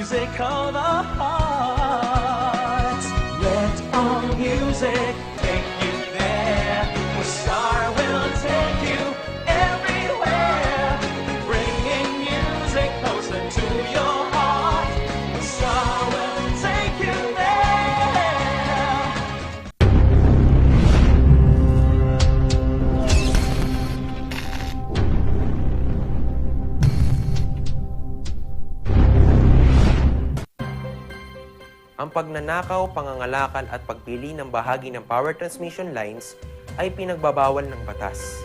music of the heart. Let our music take you there, where Star will take you everywhere, bringing music closer to your heart. Star will take you there. Ang pagnanakaw, pangangalakal at pagpili ng bahagi ng power transmission lines ay pinagbabawal ng batas.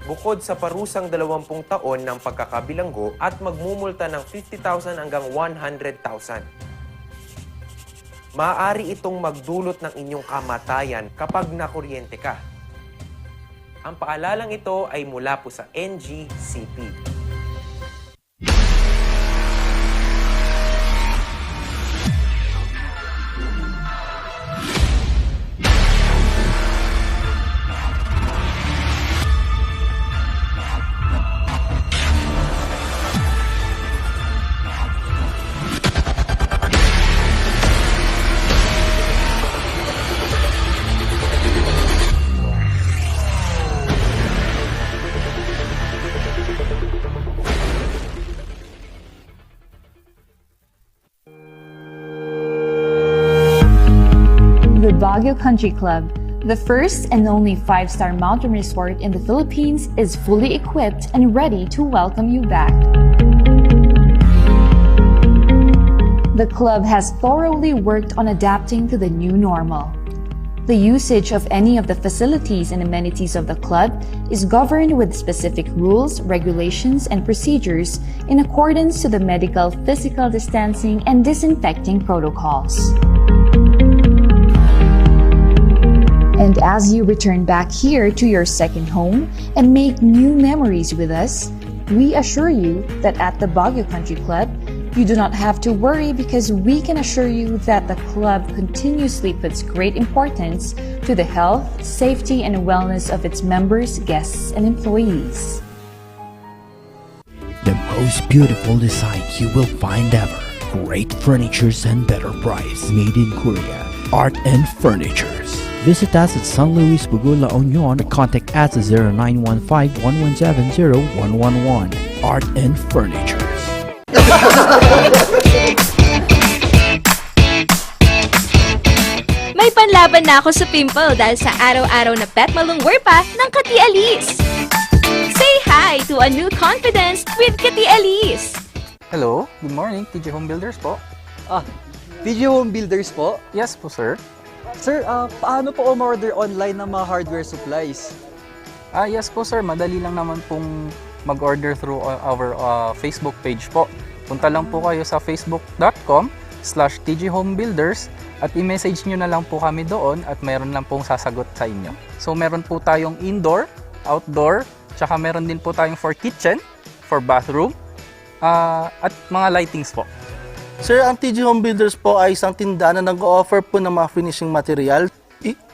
Bukod sa parusang 20 taon ng pagkakabilanggo at magmumulta ng 50,000 hanggang 100,000. Maaari itong magdulot ng inyong kamatayan kapag nakuryente ka. Ang paalalang ito ay mula po sa NGCP. The Baguio Country Club, the first and only 5-star mountain resort in the Philippines, is fully equipped and ready to welcome you back. The club has thoroughly worked on adapting to the new normal. The usage of any of the facilities and amenities of the club is governed with specific rules, regulations, and procedures in accordance to the medical, physical distancing, and disinfecting protocols. And as you return back here to your second home and make new memories with us, we assure you that at the Baguio Country Club, you do not have to worry because we can assure you that the club continuously puts great importance to the health, safety, and wellness of its members, guests, and employees. The most beautiful design you will find ever. Great furnitures and better price. Made in Korea. Art and Furnitures. Visit us at San Luis, Bugula, Union, or contact us at 0915-1170-111. Art and Furnitures. May panlaban na ako sa pimple dahil sa araw-araw na pet malungwer pa ng Kati Alice. Say hi to a new confidence with Kati Alice. Hello, good morning, TJ Home Builders po. Video Home Builders po? Yes po, sir. Sir, paano po umorder online ng mga hardware supplies? Yes po, sir. Madali lang naman pong mag-order through our Facebook page po. Punta lang po kayo sa facebook.com/tghomebuilders at i-message nyo na lang po kami doon at meron lang pong sasagot sa inyo. So, meron po tayong indoor, outdoor, tsaka meron din po tayong for kitchen, for bathroom, at mga lightings po. Sir, ang TG Home Builders po ay isang tindahan na nag-o-offer po ng mga finishing material.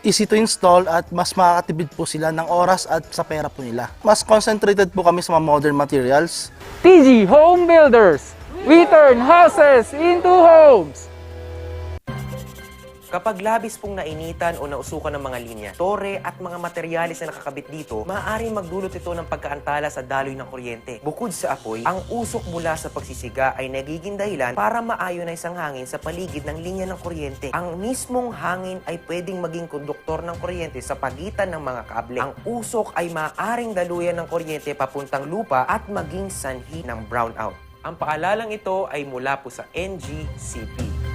Easy to install at mas makakatipid po sila ng oras at sa pera po nila. Mas concentrated po kami sa mga modern materials. TG Home Builders! We turn houses into homes! Kapag labis pong nainitan o nausukan ng mga linya, tore at mga materyales na nakakabit dito, maaaring magdulot ito ng pagkaantala sa daloy ng kuryente. Bukod sa apoy, ang usok mula sa pagsisiga ay nagiging dahilan para ma-ionize ang hangin sa paligid ng linya ng kuryente. Ang mismong hangin ay pwedeng maging konduktor ng kuryente sa pagitan ng mga kable. Ang usok ay maaaring daluyan ng kuryente papuntang lupa at maging sanhi ng brownout. Ang paalalang ito ay mula po sa NGCP.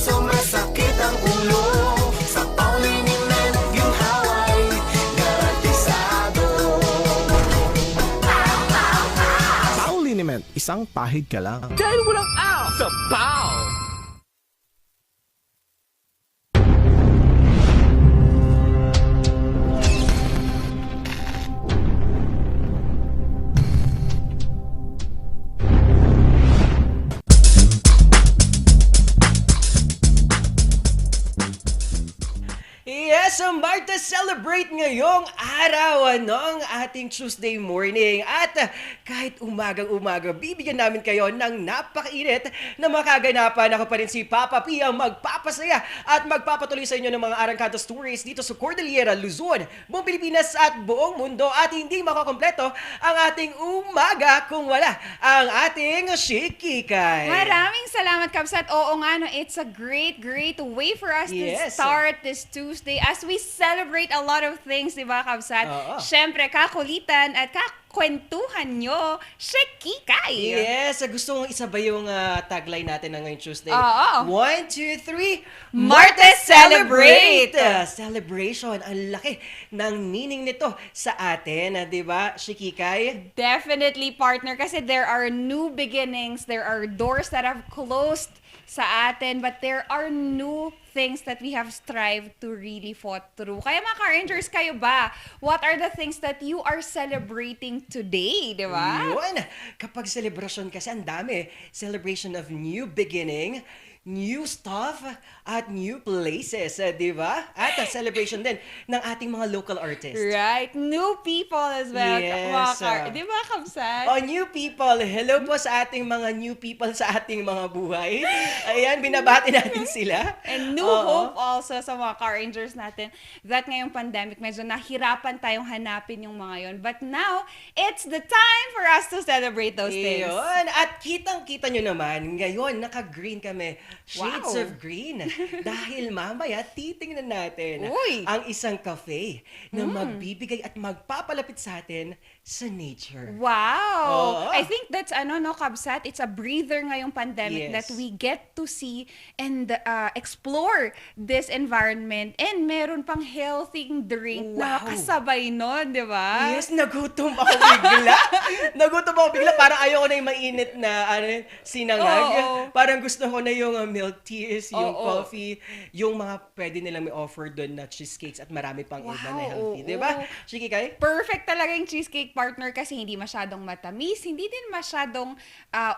sumasakit ang ulo. Sa Pauliniment, ginhaway garantisado. Pauliniment, isang pahid ka lang. Dahil walang out sa Pau! Yes, ang Marta celebrate ngayong araw ng ating Tuesday morning. At kahit umagang-umaga, bibigyan namin kayo ng napakainit na makaganapan. Ako pa rin si Papa P ang magpapasaya at magpapatuloy sa inyo ng mga arangkada stories dito sa Cordillera, Luzon, buong Pilipinas at buong mundo. At hindi makakompleto ang ating umaga kung wala ang ating Shikikay. Maraming salamat, Kabsat. Oo nga, no, it's a great way for us to start this Tuesday as we celebrate a lot of things, di ba, Kabsat? Siyempre, kakulitan at kwentuhan nyo, Shikikay! Yes, gusto kong isabay yung tagline natin na ngayong Tuesday. Oo. 1, 2, 3, Martes Celebrate! Celebration, ang laki ng meaning nito sa atin, di ba, Shikikay? Definitely, partner, kasi there are new beginnings, there are doors that have closed sa atin, but there are new things that we have strived to really fought through. Kaya mga Ka-Rangers, kayo ba? What are the things that you are celebrating today, di ba? Yun! Kapag celebration kasi ang dami. Celebration of new beginning, new stuff, at new places, di ba? At a celebration din ng ating mga local artists. Right. New people as well. Yes. Di ba, Kabsat? Oh, new people. Hello po sa ating mga new people sa ating mga buhay. Ayan, binabati natin sila. And new hope also sa mga Ka-Rangers natin that ngayong pandemic, medyo nahirapan tayong hanapin yung mga yon. But now, it's the time for us to celebrate those things. Yun. At kitang-kita nyo naman, ngayon, naka-green kami. Shades of green. Dahil mamaya, titingnan natin ang isang cafe na magbibigay at magpapalapit sa atin sa nature. Wow! I think that's Kabsat, it's a breather ngayong pandemic that we get to see and explore this environment, and meron pang healthy drink na kasabay nun, di ba? Yes, nagutom ako bigla. Parang ayoko na yung mainit na sinangag. Parang gusto ko na yung milk teas, yung coffee, yung mga pwede nilang may offer doon na cheesecakes at marami pang iba na healthy. Di ba? Shikikay? Perfect talaga yung cheesecake, partner, kasi hindi masyadong matamis, hindi din masyadong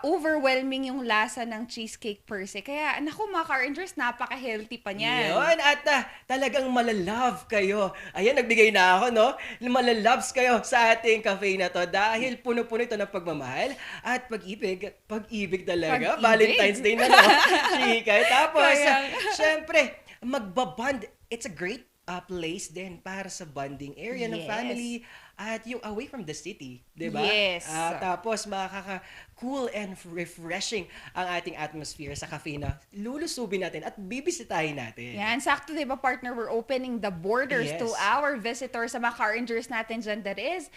overwhelming yung lasa ng cheesecake per se. Kaya, naku mga Ka-Rangers, napaka-healthy pa niyan. Yun, at talagang malalove kayo. Ayan, nagbigay na ako, no? Malaloves kayo sa ating cafe na to dahil puno-puno ito ng pagmamahal at pag-ibig. Pag-ibig talaga. Valentine's Day na, no? Shikay. Tapos, syempre, magbaband. It's a great place din para sa bonding area ng family at yung away from the city, di ba? Yes. Tapos makaka-cool and refreshing ang ating atmosphere sa cafe na lulusubin natin at bibisitahin natin. Yan, sakto, di ba, partner? We're opening the borders to our visitors, sa mga Ka-Rangers natin dyan that is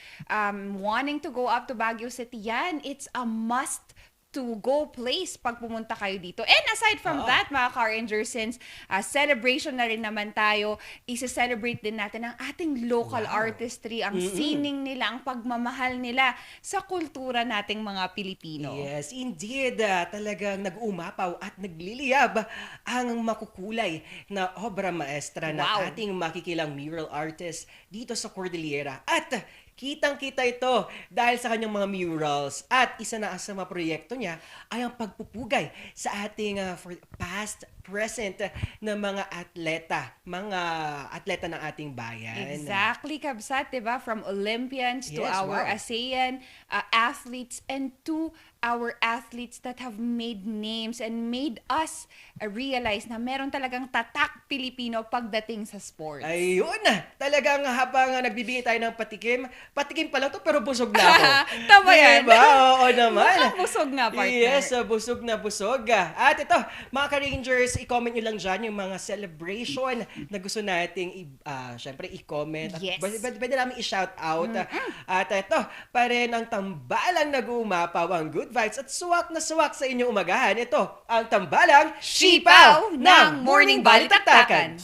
wanting to go up to Baguio City. Yan, it's a must to go place pag pumunta kayo dito. And aside from that, mga Ka-Rangers, since celebration na rin naman tayo, isa-celebrate din natin ang ating local artistry, ang sining nila, ang pagmamahal nila sa kultura nating mga Pilipino. Yes, indeed. Talagang nag-umapaw at nagliliyab ang makukulay na obra maestra ng ating makikilang mural artist dito sa Cordillera. At kitang-kita ito dahil sa kanyang mga murals. At isa na sa mga proyekto niya ay ang pagpupugay sa ating past, present na mga atleta ng ating bayan. Exactly, Kabsat, diba? From Olympians to our ASEAN athletes, and to our athletes that have made names and made us realize na meron talagang tatak Pilipino pagdating sa sports. Ayun! Talagang habang nagbibigay tayo ng patikim pa lang to pero busog na ako. Tama yan. Diba? Oo naman. Busog na, partner. Yes, busog na busog. At ito, mga Ka-Rangers, i-comment nyo lang dyan yung mga celebration na gusto nating syempre i-comment. At Yes. pwede namin i-shout out. At ito, pa rin ang tambalang nag-uumapaw ang good vibes at suwak na suwak sa inyong umagahan. Ito, ang tambalang Sipaw ng Morning Balitaktakan.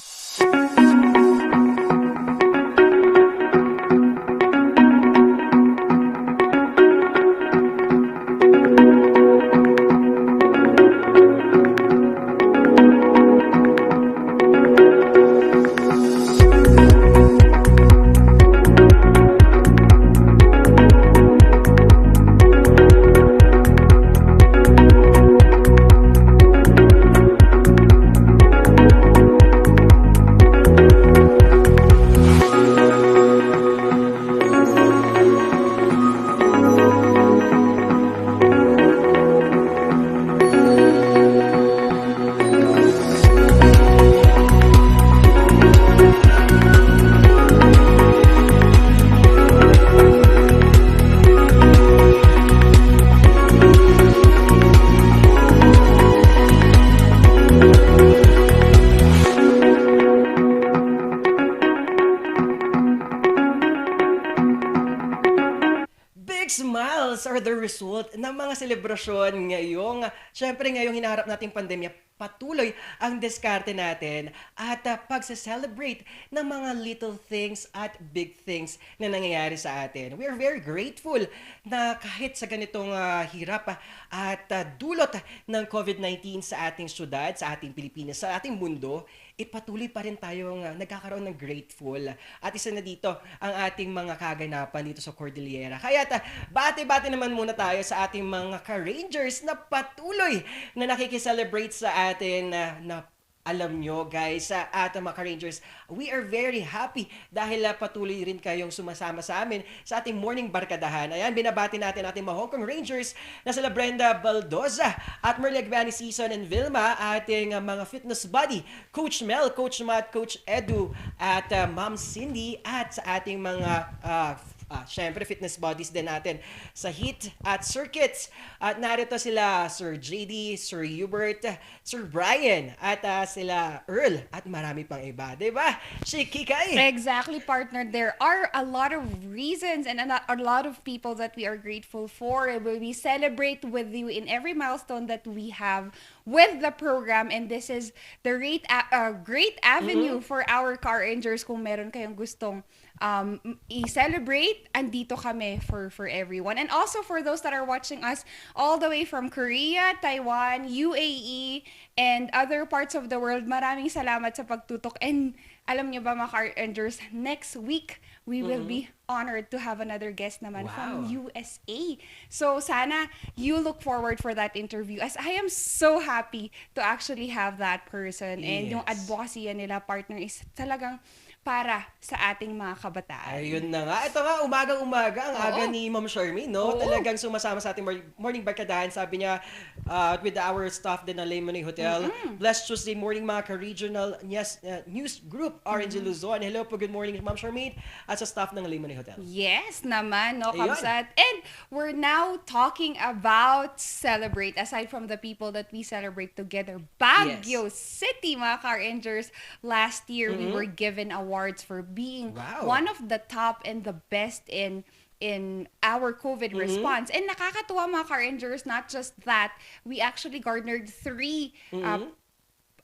Big smiles are the result ng mga selebrasyon ngayong hinaharap nating pandemya. Patuloy ang diskarte natin at pagsa-celebrate ng mga little things at big things na nangyayari sa atin. We are very grateful na kahit sa ganitong hirap at dulot ng COVID-19 sa ating syudad, sa ating Pilipinas, sa ating mundo, patuloy pa rin tayong nagkakaroon ng grateful. At isa na dito ang ating mga kaganapan dito sa Cordillera. Kaya bati-bati naman muna tayo sa ating mga ka-Rangers na patuloy na nakikiselebrate sa atin na alam nyo guys, at mga ka-Rangers, we are very happy dahil patuloy rin kayong sumasama sa amin sa ating morning barkadahan. Ayan, binabati natin ating mga Hong Kong Rangers na sila Brenda Baldoza at Merle Agbani Season and Vilma, ating mga fitness buddy, Coach Mel, Coach Matt, Coach Edu, at Ma'am Cindy, at sa ating mga syempre fitness buddies din natin sa HIIT at circuits. At narito sila Sir JD, Sir Hubert, Sir Brian, at sila Earl, at marami pang iba, diba? Shikikay! Exactly, partner. There are a lot of reasons and a lot of people that we are grateful for. We celebrate with you in every milestone that we have with the program, and this is the great avenue for our car rangers. Kung meron kayong gustong i-celebrate, andito kami for everyone. And also for those that are watching us all the way from Korea, Taiwan, UAE, and other parts of the world, maraming salamat sa pagtutok. And alam niyo ba mga car rangers, next week we will be honored to have another guest naman from USA. So sana you look forward for that interview, as I am so happy to actually have that person. And yung advocacy nila, partner, is talagang para sa ating mga kabataan. Ayun na nga. Ito nga, umagang-umaga ang aga ni Ma'am Charmaine, no? Talagang sumasama sa ating morning barkadahan. Sabi niya, with our staff din ng Lemonade Hotel, Blessed Tuesday morning mga ka-regional news group, RNG Luzon. Hello po, good morning, Ma'am Charmaine, at sa staff ng Lemonade Hotel. Yes naman, no, Kamsat. And we're now talking about celebrate, aside from the people that we celebrate together. Baguio City, mga car rangers. Last year, we were given awards for being one of the top and the best in our COVID response. And nakakatuwa mga car rangers, not just that, we actually garnered 3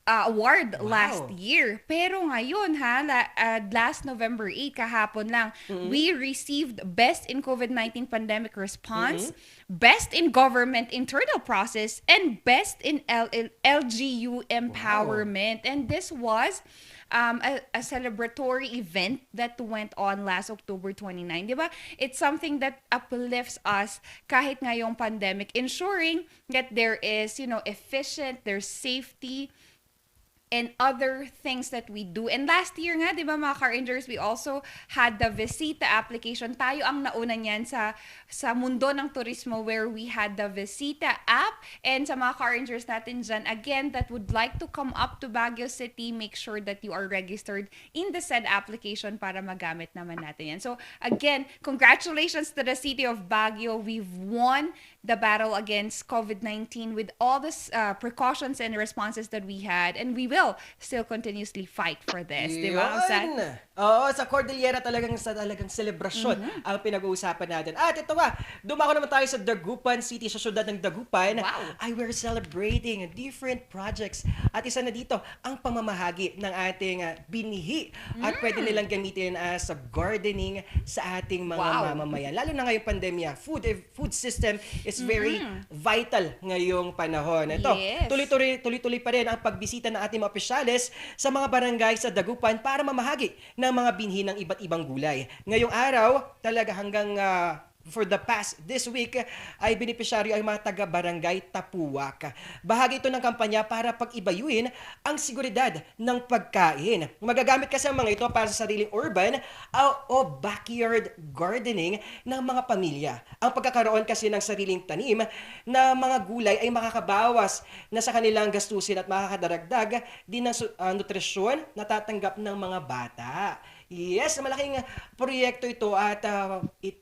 award last year. Pero ngayon last November 8, kahapon lang, we received Best in COVID-19 Pandemic Response, Best in Government Internal Process, and Best in LGU Empowerment. And this was a celebratory event that went on last October 29, di ba? It's something that uplifts us kahit ngayong pandemic, ensuring that there is, efficient, there's safety, and other things that we do. And last year nga, di ba mga Car Rangers, we also had the Visita application. Tayo ang nauna niyan sa mundo ng turismo, where we had the Visita app. And sa mga Car Rangers natin dyan, again, that would like to come up to Baguio City, make sure that you are registered in the said application para magamit naman natin yan. So again, congratulations to the city of Baguio. We've won the battle against COVID-19 with all the precautions and responses that we had, and we will still continuously fight for this. Di ba? Yun. Oo, sa Cordillera talagang selebrasyon ang pinag-uusapan natin. At ito nga, dumako naman tayo sa Dagupan City, sa syudad ng Dagupan. Wow. Ay, we're celebrating different projects. At isa na dito, ang pamamahagi ng ating binhi. At pwede nilang gamitin as gardening sa ating mga mamamayan. Lalo na ngayong pandemya, food system is very vital ngayong panahon. Ito, Yes. tuloy-tuloy pa rin ang pagbisita ng ating mga opisyales sa mga barangay sa Dagupan para mamahagi ng mga binhi ng iba't ibang gulay. Ngayong araw, talaga hanggang for the past this week ay benepisyaryo ay mga taga-barangay Tapuak. Bahagi ito ng kampanya para pag-ibayuin ang seguridad ng pagkain. Magagamit kasi ang mga ito para sa sariling urban o backyard gardening ng mga pamilya. Ang pagkakaroon kasi ng sariling tanim na mga gulay ay makakabawas na sa kanilang gastusin at makakadaragdag din ng nutrisyon na tatanggap ng mga bata. Yes, malaking proyekto ito at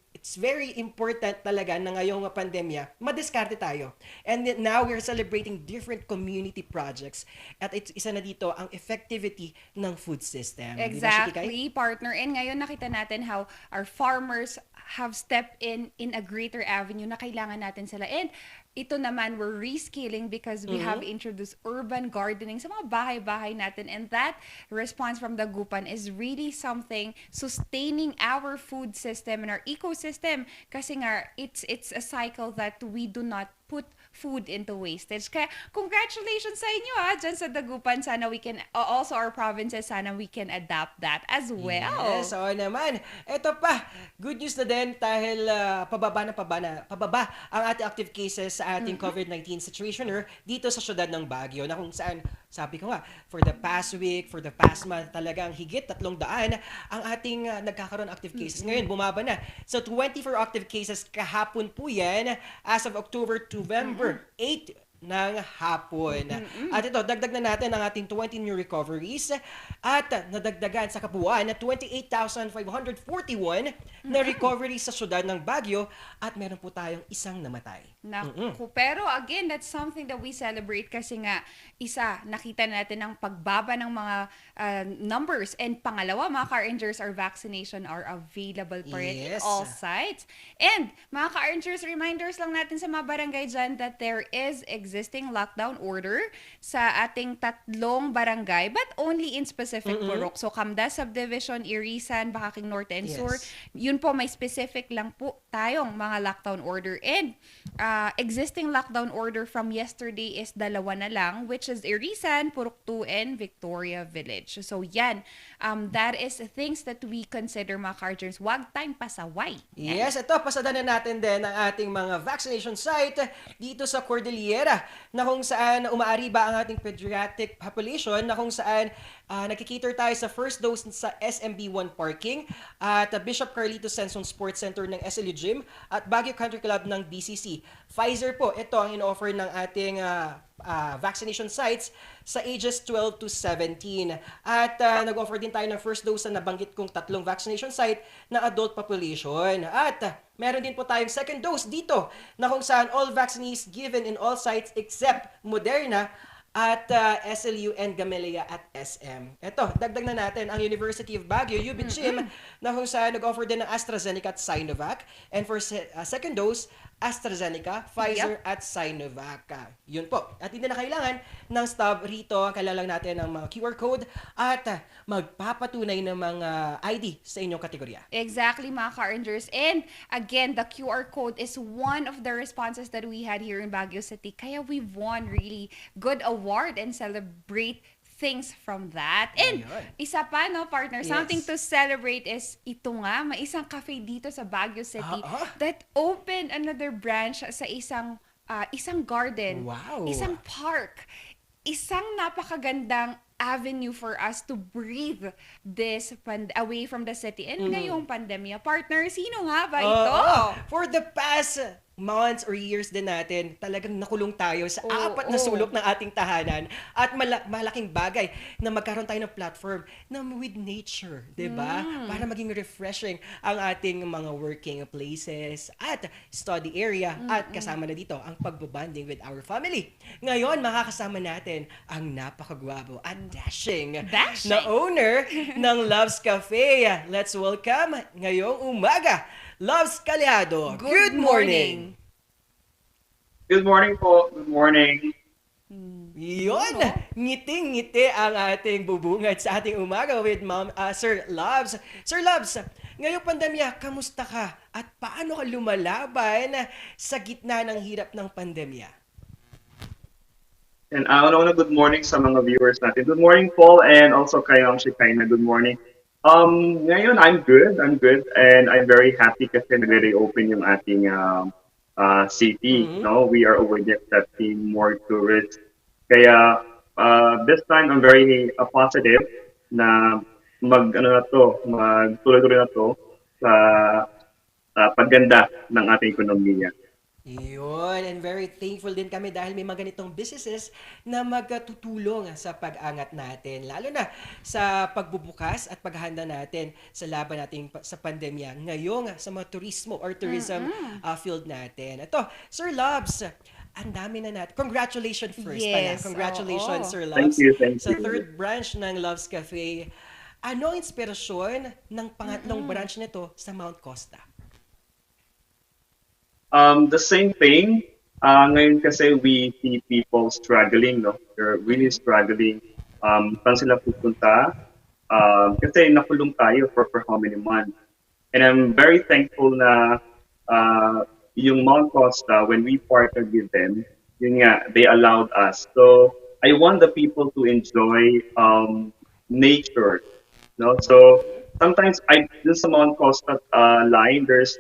it's very important talaga na ngayong pandemya, madiskarte tayo. And now we're celebrating different community projects. At isa na dito ang effectivity ng food system. Exactly, partner. And ngayon nakita natin how our farmers have stepped in a greater avenue na kailangan natin sila. And ito naman, we're reskilling because we have introduced urban gardening sa mga bahay-bahay natin. And that response from Dagupan is really something sustaining our food system and our ecosystem. Kasi nga, it's a cycle that we do not put food into wastage. Kaya congratulations sa inyo dyan sa Dagupan. Sana we can, also our provinces, sana we can adapt that as well. Yes, oo naman. Ito pa, good news na din dahil pababa ang ating active cases sa ating COVID-19 situationer dito sa syudad ng Baguio, na kung saan, sabi ko nga, for the past week, for the past month, talagang higit 300 ang ating nagkakaroon active cases. Ngayon, bumaba na. So 24 active cases kahapon po yan as of October to November 8 ng hapon. At ito, dagdag na natin ang ating 20 new recoveries at nadagdagan sa kabuuan na 28,541 na recoveries sa syudad ng Baguio at meron po tayong isang namatay. Naku, pero again, that's something that we celebrate kasi nga, isa, nakita natin ang pagbaba ng mga numbers, and pangalawa, mga Car Rangers, our vaccination are available pa rin in all sites. And mga Car Rangers, reminders lang natin sa mga barangay dyan that there is existing lockdown order sa ating 3 barangay, but only in specific purok. So Camda Subdivision, Irisan, Bakaking Norte and Sur, yun po, may specific lang po tayong mga lockdown order. And existing lockdown order from yesterday is 2 na lang, which is Irisan, Purok 2, and Victoria Village. So yan, that is things that we consider, mga Cargers. Wag tayong pasaway. Yes, ito, pasadanan natin din ang ating mga vaccination site dito sa Cordillera, na kung saan umaariba ang ating pediatric population, na kung saan nakikater tayo sa first dose sa SMB1 parking at Bishop Carlito Senson Sports Center ng SLU Gym at Baguio Country Club ng BCC. Pfizer po, ito ang in-offer ng ating vaccination sites sa ages 12 to 17. At nag-offer din tayo ng first dose na nabanggit kong 3 vaccination site na adult population. At meron din po tayong second dose dito na kung saan all vaccines given in all sites except Moderna at SLU and Gamaleya at SM. Ito, dagdag na natin ang University of Baguio, UBGym, na kung saan nag-offer din ng AstraZeneca at Sinovac. And for second dose, AstraZeneca, Pfizer at Sinovac. Yun po. At hindi na kailangan ng stub rito. Kailangan lang natin ng mga QR code at magpapatunay ng mga ID sa inyong kategorya. Exactly, mga Car Rangers. And again, the QR code is one of the responses that we had here in Baguio City. Kaya we've won really good award and celebrate things from that. And isa pa, no, partner, something to celebrate is ito nga, may isang cafe dito sa Baguio City that opened another branch sa isang garden, isang park, isang napakagandang avenue for us to breathe this away from the city. And ngayong pandemya, partner, sino nga ba ito? For the past months or years din natin, talagang nakulong tayo sa apat na sulok ng ating tahanan at malaking bagay na magkaroon tayo ng platform na with nature, 'di ba? Para maging refreshing ang ating mga working places at study area at kasama na dito ang pagbabanding with our family. Ngayon, makakasama natin ang napakagwapo at dashing na owner ng Loves Cafe. Let's welcome ngayong umaga, Loves Calyado. Good morning. Good morning po. Good morning. Yun! Ngiting-ngiti ang ating bubungad sa ating umaga with Sir Loves. Sir Loves, ngayong pandemya, kamusta ka? At paano ka lumalaban sa gitna ng hirap ng pandemya? And una good morning sa mga viewers natin. Good morning, Paul, and also kay Shikaina. Good morning. Ngayon, I'm good, and I'm very happy kasi nagre-reopen yung ating city. No, we are already accepting more tourists. Kaya this time I'm very positive na magtuloy-tuloy na to sa pagganda ng ating ekonomiya. Yun, and very thankful din kami dahil may mga ganitong businesses na magtutulong sa pag-angat natin. Lalo na sa pagbubukas at paghahanda natin sa laban natin sa pandemya ngayong sa mga turismo or tourism field natin. Ito, Sir Loves, ang dami na natin. Congratulations first pala. Congratulations, Sir Loves. Thank you. Sa third branch ng Loves Cafe. Ano ang inspirasyon ng pangatlong branch nito sa Mount Costa? The same thing. Ngayon kasi we see people struggling, no? They're really struggling. Saan sila pupunta? Kasi nakulong tayo for how many months. And I'm very thankful na yung Mount Costa, when we partnered with them, yun nga, they allowed us. So I want the people to enjoy nature, no? So sometimes dun sa Mount Costa line, there's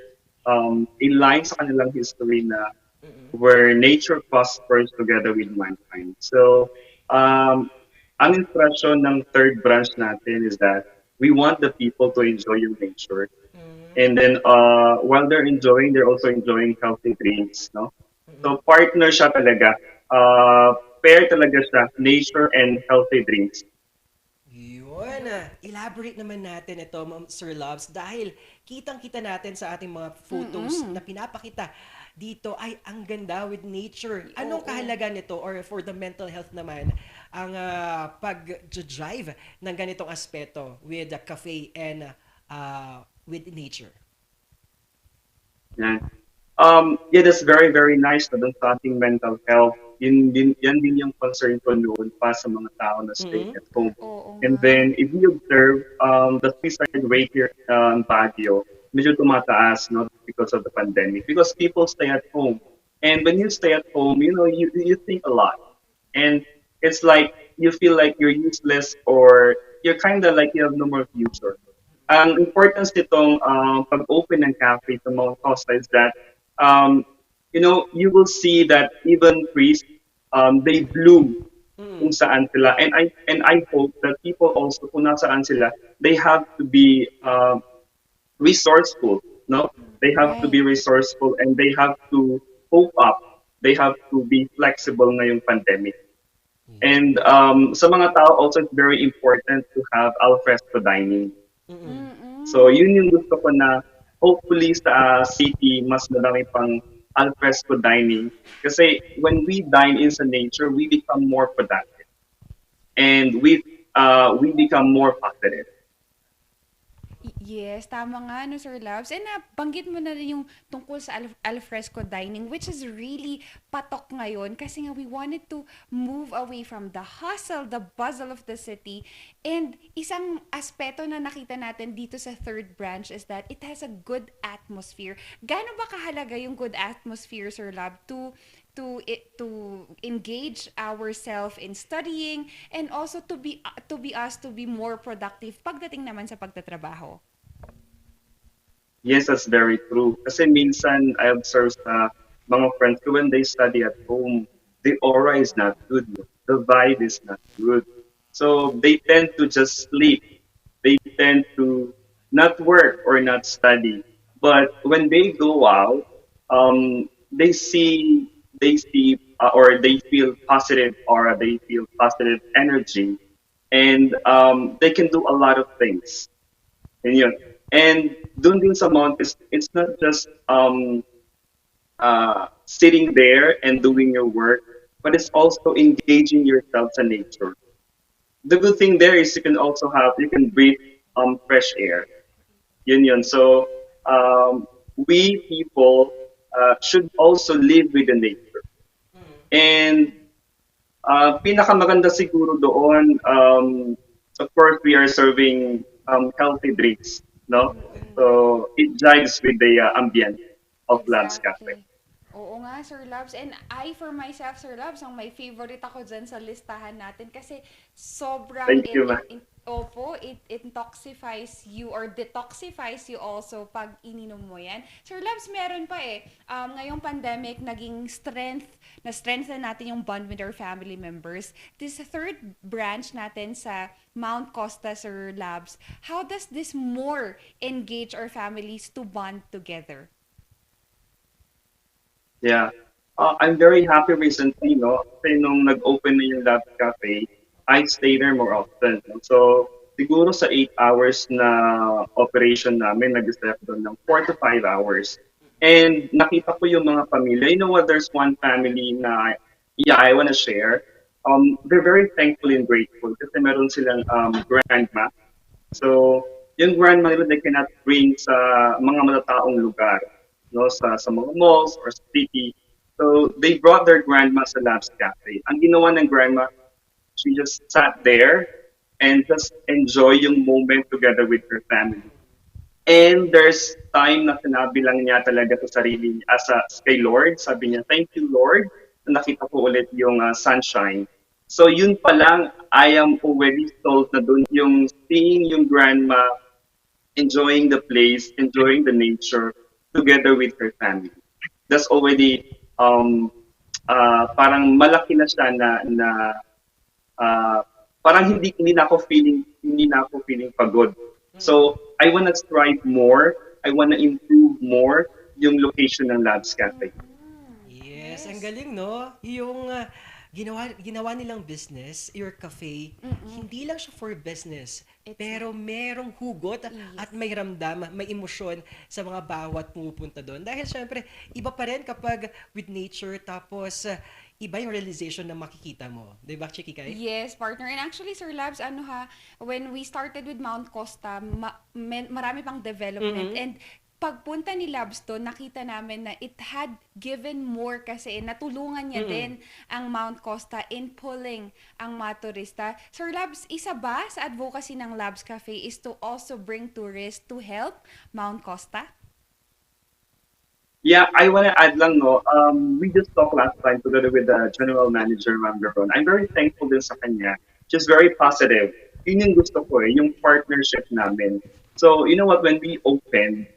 a line sa kanilang history na where nature prospers together with mankind. So, ang inspiration ng third branch natin is that we want the people to enjoy yung nature. And then, while they're enjoying, they're also enjoying healthy drinks, no? So, partner siya talaga. Pair talaga siya, nature and healthy drinks. Yun. Elaborate naman natin ito, Sir Loves, dahil kitang-kita natin sa ating mga photos na pinapakita dito ay ang ganda with nature. Anong kahalaga nito or for the mental health naman ang pag-drive ng ganitong aspeto with the cafe and with nature? Yan. Yeah, that's very, very nice na dun sa ating mental health. Yan din yung concern ko noon pa sa mga tao na stay at home. And then, if you observe, the suicide rate here in Baguio, medyo tumataas, no, because of the pandemic. Because people stay at home. And when you stay at home, you know, you think a lot. And it's like, you feel like you're useless or you're kind of like you have no more future. Ang importance nitong pag-open ng cafe sa Mount Costa is that you know, you will see that even trees, they bloom kung saan sila. And I hope that people also, kung nasaan sila, they have to be resourceful, no? They have to be resourceful and they have to cope up. They have to be flexible ngayong pandemic. And sa mga tao also, it's very important to have alfresco dining. So yun yung gusto ko na hopefully sa city mas marami pang alfresco dining kasi when we dine in sa nature we become more productive and we become more positive. Yes, tama nga, no, Sir Loves. And banggit mo na rin yung tungkol sa alfresco dining, which is really patok ngayon kasi nga we wanted to move away from the hustle, the bustle of the city. And isang aspeto na nakita natin dito sa third branch is that it has a good atmosphere. Gaano ba kahalaga yung good atmosphere, Sir Love, to engage ourselves in studying and also to be more productive pagdating naman sa pagtatrabaho? Yes, that's very true. Kasi minsan I observe sa mga friends ko when they study at home, the aura is not good. The vibe is not good. So they tend to just sleep. They tend to not work or not study. But when they go out, or they feel positive aura, they feel positive energy, and they can do a lot of things. And yun. And dun din sa mount, it's not just sitting there and doing your work, but it's also engaging yourself sa nature. The good thing there is you can breathe fresh air. Yun. So we people should also live with the nature. And pinakamaganda siguro doon, of course, we are serving healthy drinks, no? So it jives with the ambient of Labs Cafe. Exactly. Oo nga, Sir Labs. And I, for myself, Sir Labs, ang may favorite ako dyan sa listahan natin kasi sobrang Thank you, man. it intoxifies you or detoxifies you also pag ininom mo yan. Sir Labs, meron pa eh. Ngayong pandemic, naging na-strengthen natin yung bond with our family members. This third branch natin sa Mount Costa, Sir Labs, how does this more engage our families to bond together? Yeah. I'm very happy recently, no? Kasi nung nag-open na yung Lab Cafe, I stay there more often. So, siguro sa 8 hours na operation namin, nag-step doon ng 4 to 5 hours. And nakita ko yung mga pamilya. You know what? There's one family na, yeah, I wanna share. They're very thankful and grateful kasi meron silang grandma. So, yung grandma nila, they cannot bring sa mga matataong lugar, no, sa mga malls or city. So, they brought their grandma sa Labs Cafe. Ang ginawa ng grandma, she just sat there and just enjoy yung moment together with her family. And there's time na sinabi lang niya talaga sa sarili niya, kay Lord, sabi niya, thank you, Lord, na nakita ko ulit yung sunshine. So yun pa lang, I am already sold na dun yung seeing yung grandma enjoying the place, enjoying the nature together with her family. That's already parang malaki na siya na parang hindi na ako feeling pagod. So I wanna strive more, I wanna improve more yung location ng Labs Cafe. Yes, ang galing, no? Yung ginawa nilang business, your cafe, hindi lang siya for business, pero merong hugot at may ramdam, may emosyon sa mga bawat pumupunta doon. Dahil syempre, iba pa rin kapag with nature, tapos iba yung realization na makikita mo. Di ba, Chiki Kai? Yes, partner. And actually, Sir Labs, when we started with Mount Costa, marami pang development. And pagpunta ni Labs to, nakita namin na it had given more kasi natulungan niya din ang Mount Costa in pulling ang mga turista. Sir Labs, isa ba sa advocacy ng Labs Cafe is to also bring tourists to help Mount Costa? Yeah, I want to add lang, no, we just talked last time together with the general manager, Ma'am Gabron. I'm very thankful din sa kanya. She's very positive. Yun yung gusto ko yung partnership namin. So, you know what, when we opened,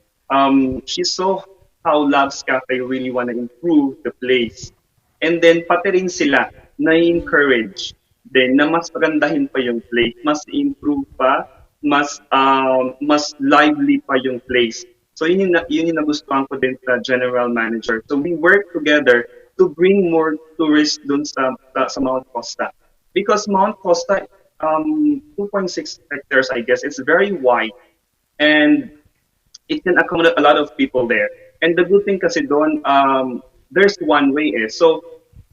she saw how Labs Cafe really want to improve the place. And then, pati rin sila na-encourage din na mas pagandahin pa yung place, mas improve pa, mas lively pa yung place. So yun yung nagustuhan ko din sa general manager. So we work together to bring more tourists dun sa Mount Costa. Because Mount Costa, 2.6 hectares, I guess, it's very wide. And it can accommodate a lot of people there. And the good thing kasi doon, there's one way So,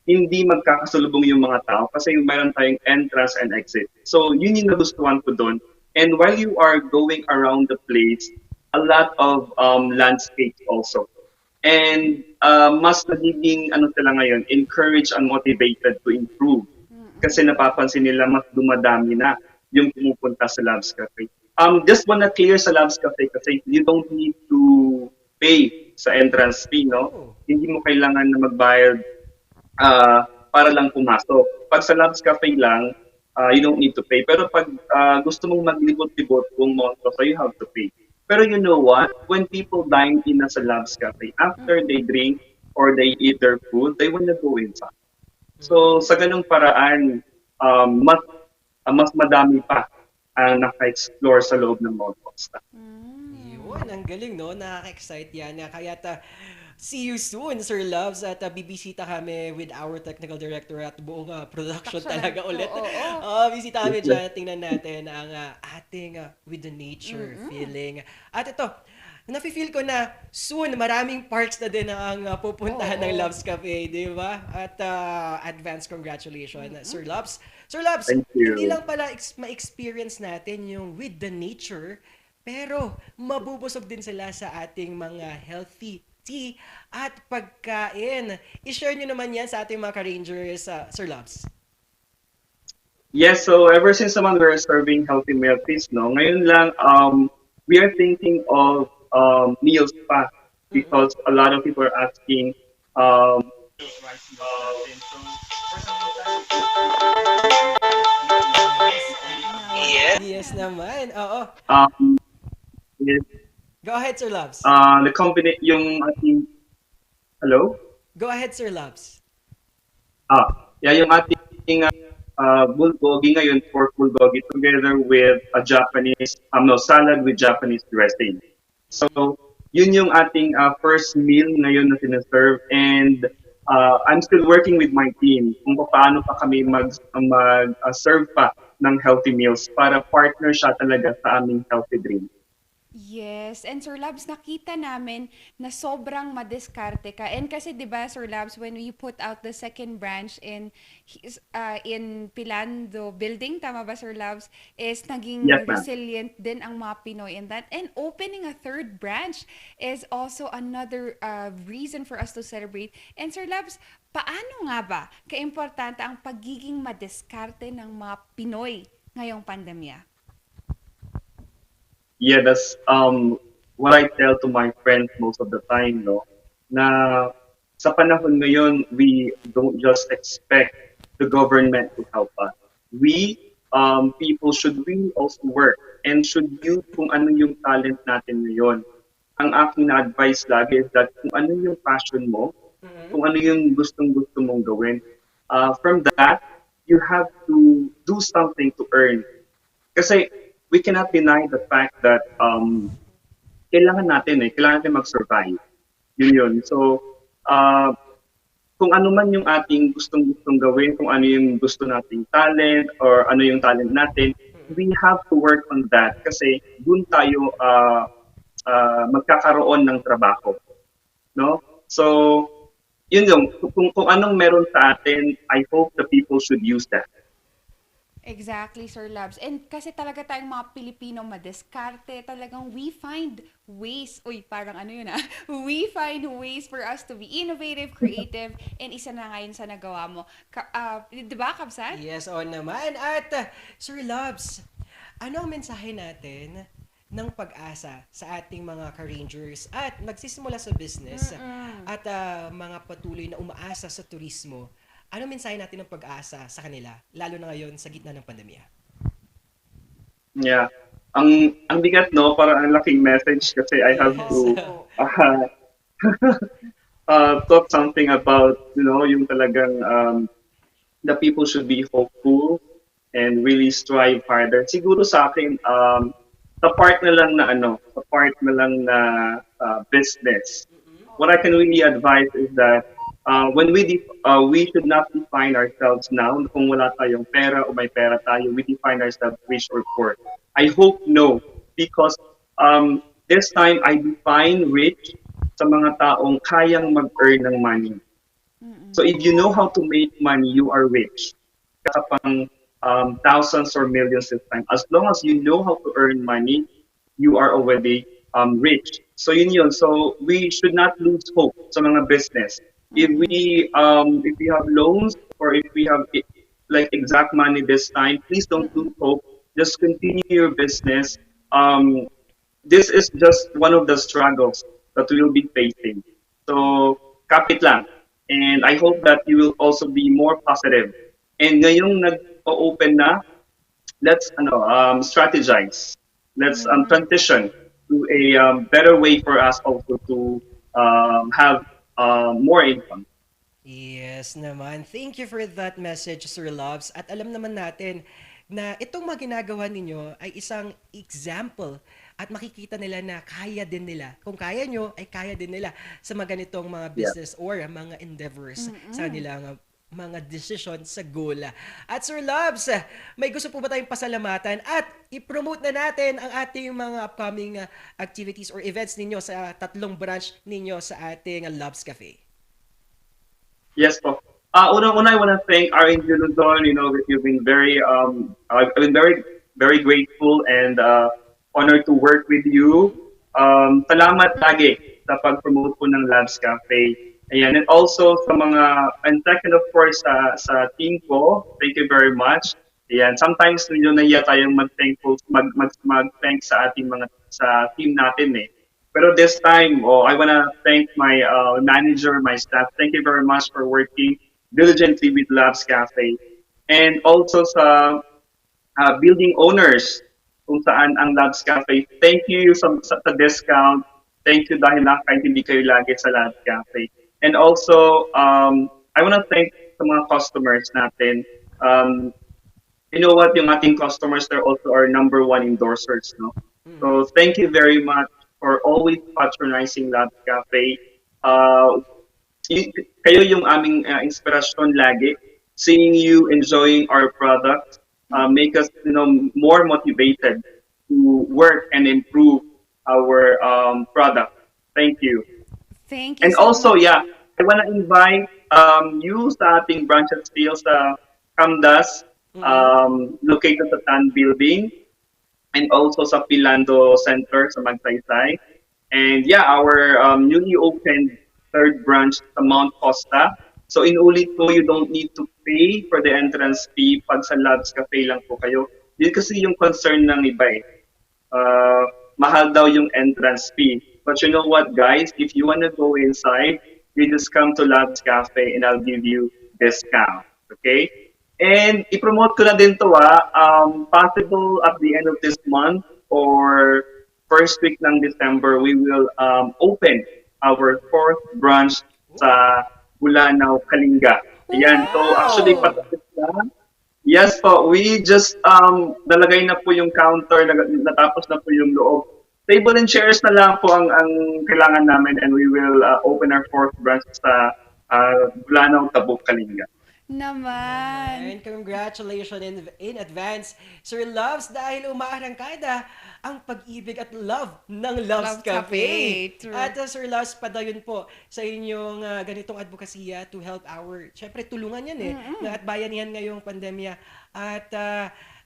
hindi magkakasalubong yung mga tao kasi mayroon tayong entrance and exit. So, yun yung nagustuhan ko doon. And while you are going around the place, a lot of landscapes also. And mas nagiging sila ngayon, encouraged and motivated to improve. Kasi napapansin nila mas dumadami na yung pumupunta sa Labs Cafe. Just wanna clear sa Labs Cafe kasi you don't need to pay sa entrance fee, no? Hindi mo kailangan na magbayad para lang pumasok. Pag sa Labs Cafe lang, you don't need to pay. Pero pag gusto mong maglibot-libot kung monto, so you have to pay. Pero you know what? When people dine in sa Labs Cafe, after they drink or they eat their food, they wanna go inside. So sa ganung paraan, mas mas madami pa ang naka-explore sa loob ng Mount Costa. Yun, ang galing, no? Nakaka-excite yan. Kaya see you soon, Sir Loves. At bibisita kami with our technical director at buong production talaga ulit. Bisita kami dyan. Tingnan natin ang ating with the nature feeling. At ito, nafe-feel ko na soon maraming parks na din ang pupuntahan ng Loves Cafe, di ba? At advance congratulations, Sir Loves. Sir Loves, Thank you. hindi lang pala ma-experience natin yung with the nature, pero mabubusog din sila sa ating mga healthy tea at pagkain. I-share nyo naman yan sa ating mga ka-rangers, Sir Loves. Yes, so ever since naman we're serving healthy meal feast, no, ngayon lang we are thinking of meals pa because a lot of people are asking Yes naman, oo. yes, Go ahead, Sir Loves. the combine yung ating hello? Go ahead, Sir Loves. Yeah, yung ating bulgogi ngayon, pork bulgogi together with a Japanese, no, salad with Japanese dressing. So, yun yung ating first meal ngayon na sinaserve and I'm still working with my team kung paano pa kami mag-serve pa ng healthy meals para partner siya talaga sa aming healthy dream. Yes, and Sir Labs, nakita namin na sobrang madiskarte ka. And kasi 'di ba Sir Labs, when we put out the second branch in Pilando building, tama ba Sir Labs, is naging Yes, ma'am. resilient din ang mga Pinoy in that. And opening a third branch is also another reason for us to celebrate. And Sir Labs, paano nga ba kaimportante ang pagiging madiskarte ng mga Pinoy ngayong pandemya? Yeah, that's what I tell to my friends most of the time, no? Na sa panahon ngayon, we don't just expect the government to help us. We, people, should really also work and should use kung ano yung talent natin ngayon. Ang aking na-advise lagi is that kung ano yung passion mo, kung ano yung gustong-gusto mong gawin, from that, you have to do something to earn. Kasi we cannot deny the fact that kailangan natin mag-survive. Yun yun. So, kung ano man yung ating gustong-gustong gawin, kung ano yung gusto nating talent or ano yung talent natin, we have to work on that kasi dun tayo magkakaroon ng trabaho. No? So, yun yung, kung anong meron sa atin, I hope the people should use that. Exactly, Sir Labs. And kasi talaga tayong mga Pilipino madiskarte, talagang we find ways, parang ano yun we find ways for us to be innovative, creative, and isa na ngayon sa nagawa mo. Di ba, Kabsat? Yes, oo naman. At Sir Loves, ano ang mensahe natin ng pag-asa sa ating mga ka-rangers at nagsisimula sa business at mga patuloy na umaasa sa turismo? Ano mensahe natin ng pag-asa sa kanila, lalo na ngayon sa gitna ng pandemya? Yeah. Ang bigat, no? Parang ang laking message kasi I have to talk something about, yung talagang the people should be hopeful and really strive harder. Siguro sa akin, sa part na lang na business, what I can really advise is that when we should not define ourselves now kung wala tayong pera o may pera tayo, we define ourselves rich or poor. I hope no, because this time I define rich sa mga taong kayang mag-earn ng money. So if you know how to make money, you are rich. Kapang thousands or millions this time. As long as you know how to earn money, you are already rich. So yun. So we should not lose hope sa mga business. If we have loans or if we have like exact money this time, please don't lose hope. Just continue your business. This is just one of the struggles that we will be facing. So kapit lang. And I hope that you will also be more positive. And ngayong nag-open na, let's strategize. Let's transition to a better way for us also to have more income. Yes naman. Thank you for that message, Sir Loves. At alam naman natin na itong mga ginagawa ninyo ay isang example at makikita nila na kaya din nila. Kung kaya nyo, ay kaya din nila sa mga ganitong mga business or mga endeavors sa kanilang mga decision sa goal. At Sir Loves, may gusto po ba tayong pasalamatan at i-promote na natin ang ating mga upcoming activities or events ninyo sa 3 branch ninyo sa ating Loves Cafe? Yes po. Unang-una, I want to thank Arin Luzon. You know, you've been I've been very grateful and honored to work with you. Salamat lagi sa pag-promote po ng Labs Cafe. Ayan, and also sa and second of course sa team ko, thank you very much. Ayan, sometimes medyo nahiya tayong mag-thank sa ating sa team natin eh. Pero this time, I want to thank my manager, my staff. Thank you very much for working diligently with Labs Cafe. And also sa building owners kung saan ang Labs Cafe. Thank you sa discount. Thank you dahil nakakaintindi kayo lagi sa Labs Cafe. And also, I want to thank sa mga customers natin. You know what, yung ating customers, they're also our number 1 endorsers. No? So thank you very much for always patronizing Labs Cafe. Kayo yung aming inspirasyon lagi. Seeing you enjoying our product make us more motivated to work and improve our product. Thank you. Thank you And so also, much. yeah, I want to invite you sa ating branches still sa Camdas, located sa TAN Building, and also sa Pilando Center sa Magsaysay. And yeah, our newly opened 3rd branch sa Mount Costa. So in ulit po, you don't need to pay for the entrance fee pag sa Labs Cafe lang po kayo. Yun kasi yung concern ng iba eh. Mahal daw yung entrance fee. But you know what, guys? If you want to go inside, you just come to Labs Cafe and I'll give you discount. Okay? And i-promote ko na din to possible at the end of this month or first week ng December, we will open our 4th branch sa Bulanao, Kalinga. Ayan, so actually patapos na. Yes po, we just nalagay na po yung counter, natapos na po yung loob. Table and chairs na lang po ang kailangan namin and we will open our 4th branch sa Bulanao, Tabuk, Kalinga. Naman. And congratulations in advance, Sir Loves, dahil umaarangkada ang pag-ibig at love ng Loves Love Cafe. True. At Sir Loves, padayon po sa inyong ganitong advokasya to help syempre tulungan yan at bayanihan ngayong pandemya. At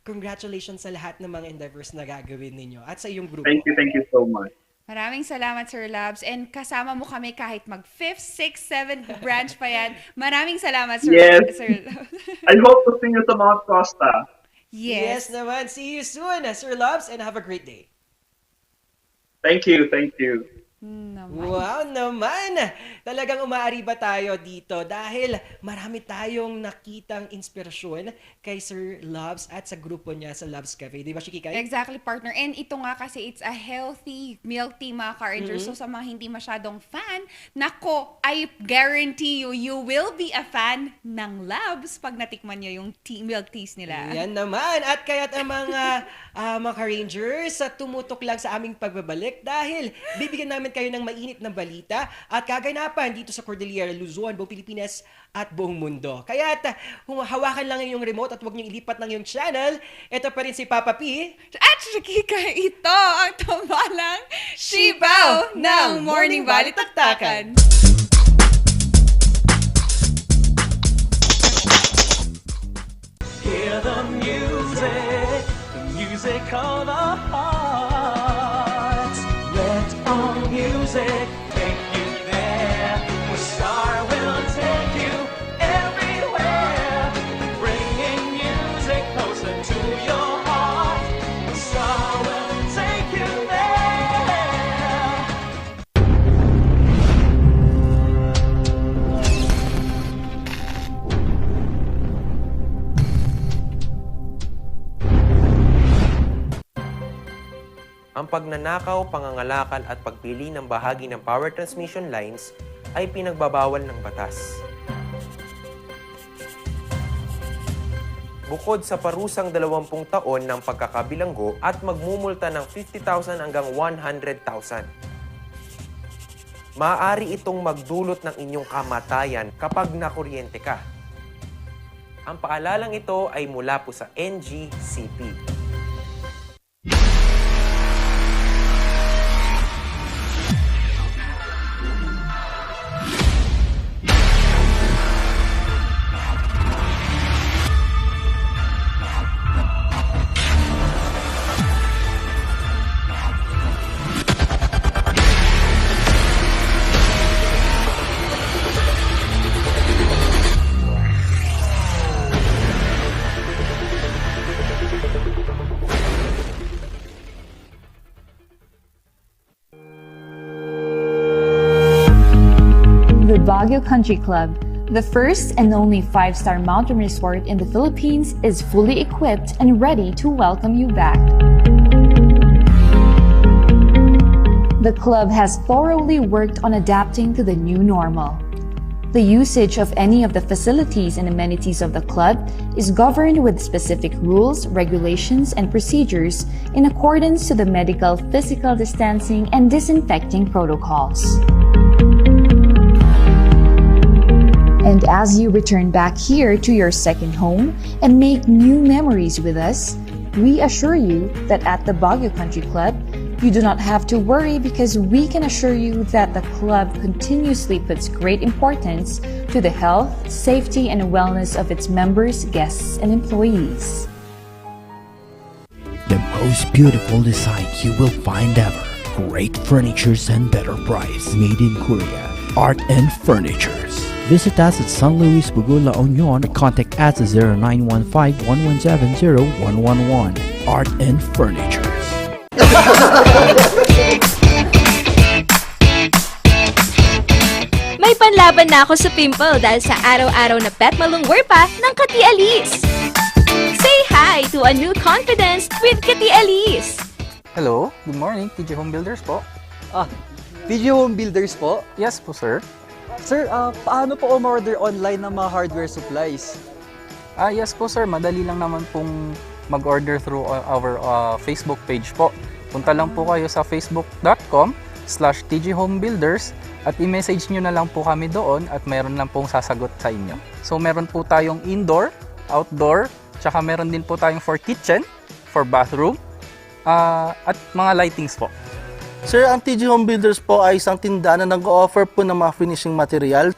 congratulations sa lahat ng mga endeavors na gagawin ninyo at sa iyong grupo. Thank you so much. Maraming salamat, Sir Labs. And kasama mo kami kahit mag 5th, 6th, 7th branch pa yan. Maraming salamat, Sir, Yes. Sir Labs. I hope to see you sa Mount Costa. Yes naman. See you soon, Sir Loves, and have a great day. Thank you, thank you. Wow naman! Talagang umaariba tayo dito dahil marami tayong nakitang inspirasyon kay Sir Loves at sa grupo niya sa Loves Cafe. Di ba, Shikikay? Exactly, partner. And ito nga kasi it's a healthy milk tea, mga ka-rangers. So sa mga hindi masyadong fan, nako, I guarantee you, you will be a fan ng Loves pag natikman nyo yung milk teas nila. Yan naman. At kaya't ang mga ka-rangers tumutok lang sa aming pagbabalik dahil bibigyan namin kayo ng mainit na balita at kaganapan dito sa Cordillera, Luzon, buong Pilipinas at buong mundo. Kaya hawakan lang yung remote at huwag niyong ilipat lang yung channel. Ito pa rin si Papa P. At Shakika, ito ang tambalang Shibaw ng Morning Balitaktakan. Hear the music of the heart. Let all music take you there. Where Star will take you everywhere, bringing music closer to your heart. Star will take you there. Ang pagnanakaw, pangangalakal at pagpili ng bahagi ng power transmission lines ay pinagbabawal ng batas. bukod sa parusang 20 taon ng pagkakabilanggo at magmumulta ng 50,000 hanggang 100,000. Maaari itong magdulot ng inyong kamatayan kapag nakuryente ka. Ang paalalang ito ay mula po sa NGCP. The Baguio Country Club, the first and only 5-star mountain resort in the Philippines, is fully equipped and ready to welcome you back. The club has thoroughly worked on adapting to the new normal. The usage of any of the facilities and amenities of the club is governed with specific rules, regulations, and procedures in accordance to the medical, physical distancing, and disinfecting protocols. And as you return back here to your second home and make new memories with us, we assure you that at the Baguio Country Club, you do not have to worry because we can assure you that the club continuously puts great importance to the health, safety, and wellness of its members, guests, and employees. The most beautiful design you will find ever. Great furnitures and better price. Made in Korea. Art and Furnitures. Visit us at San Luis Bugo, La Union, or contact us at 0915-117-0111. Art and Furnitures. May panlaban na ako sa pimple dahil sa araw-araw na pet malungwer pa ng Kati Alice. Say hi to a new confidence with Kati Alice. Hello, good morning, TG Home Builders po. Video Home Builders po? Yes po, sir. Sir, paano po umorder online ng mga hardware supplies? Yes po, sir. Madali lang naman pong mag-order through our Facebook page po. Punta lang po kayo sa facebook.com/tghomebuilders at i-message nyo na lang po kami doon at meron lang pong sasagot sa inyo. So, meron po tayong indoor, outdoor, tsaka meron din po tayong for kitchen, for bathroom, at mga lightings po. Sir, ang TG Home Builders po ay isang tindahan na nag-offer po ng mga finishing material.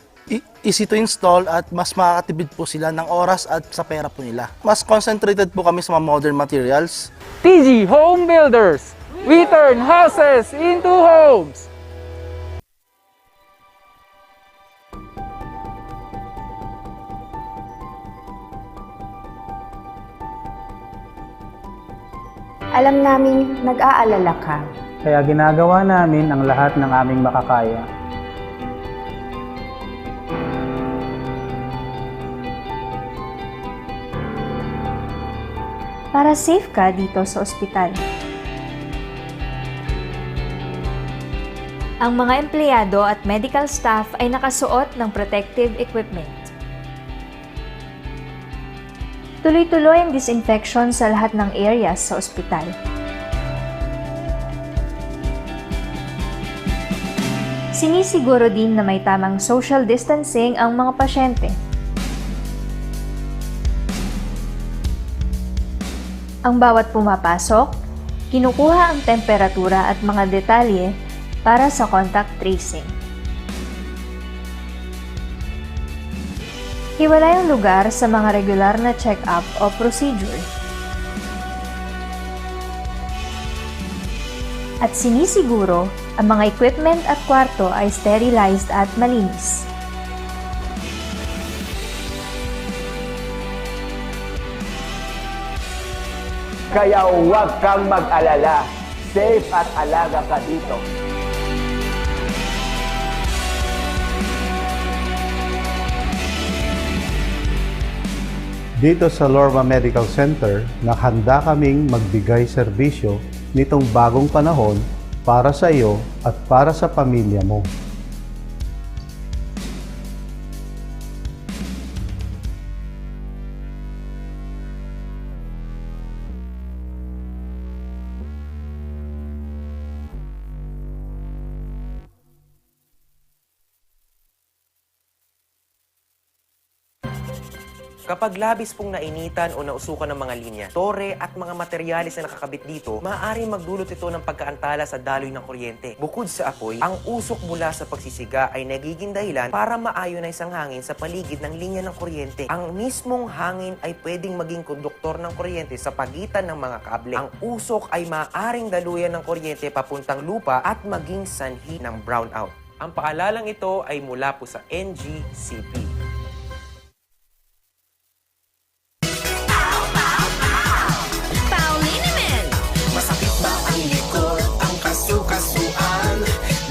Easy to install at mas makakatipid po sila ng oras at sa pera po nila. Mas concentrated po kami sa mga modern materials. TG Home Builders! We turn houses into homes! Alam naming nag-aalala ka. Kaya ginagawa namin ang lahat ng aming makakaya. Para safe ka dito sa ospital. Ang mga empleyado at medical staff ay nakasuot ng protective equipment. Tuloy-tuloy ang disinfection sa lahat ng areas sa ospital. Sinisiguro din na may tamang social distancing ang mga pasyente. Ang bawat pumapasok, kinukuha ang temperatura at mga detalye para sa contact tracing. Hiwalay ang lugar sa mga regular na check-up o procedure. At sinisiguro, ang mga equipment at kwarto ay sterilized at malinis. Kaya huwag kang mag-alala. Safe at alaga ka dito. Dito sa Lorma Medical Center, nakahanda kaming magbigay serbisyo nitong bagong panahon para sa iyo at para sa pamilya mo. Kapag labis pong nainitan o nausukan ng mga linya, tore at mga materyales na nakakabit dito, maaaring magdulot ito ng pagkaantala sa daloy ng kuryente. Bukod sa apoy, ang usok mula sa pagsisiga ay nagiging dahilan para ma-ionize ang hangin sa paligid ng linya ng kuryente. Ang mismong hangin ay pwedeng maging konduktor ng kuryente sa pagitan ng mga kable. Ang usok ay maaaring daluyan ng kuryente papuntang lupa at maging sanhi ng brownout. Ang paalalang ito ay mula po sa NGCP. Masakit ba ang likod, ang kasu-kasuan?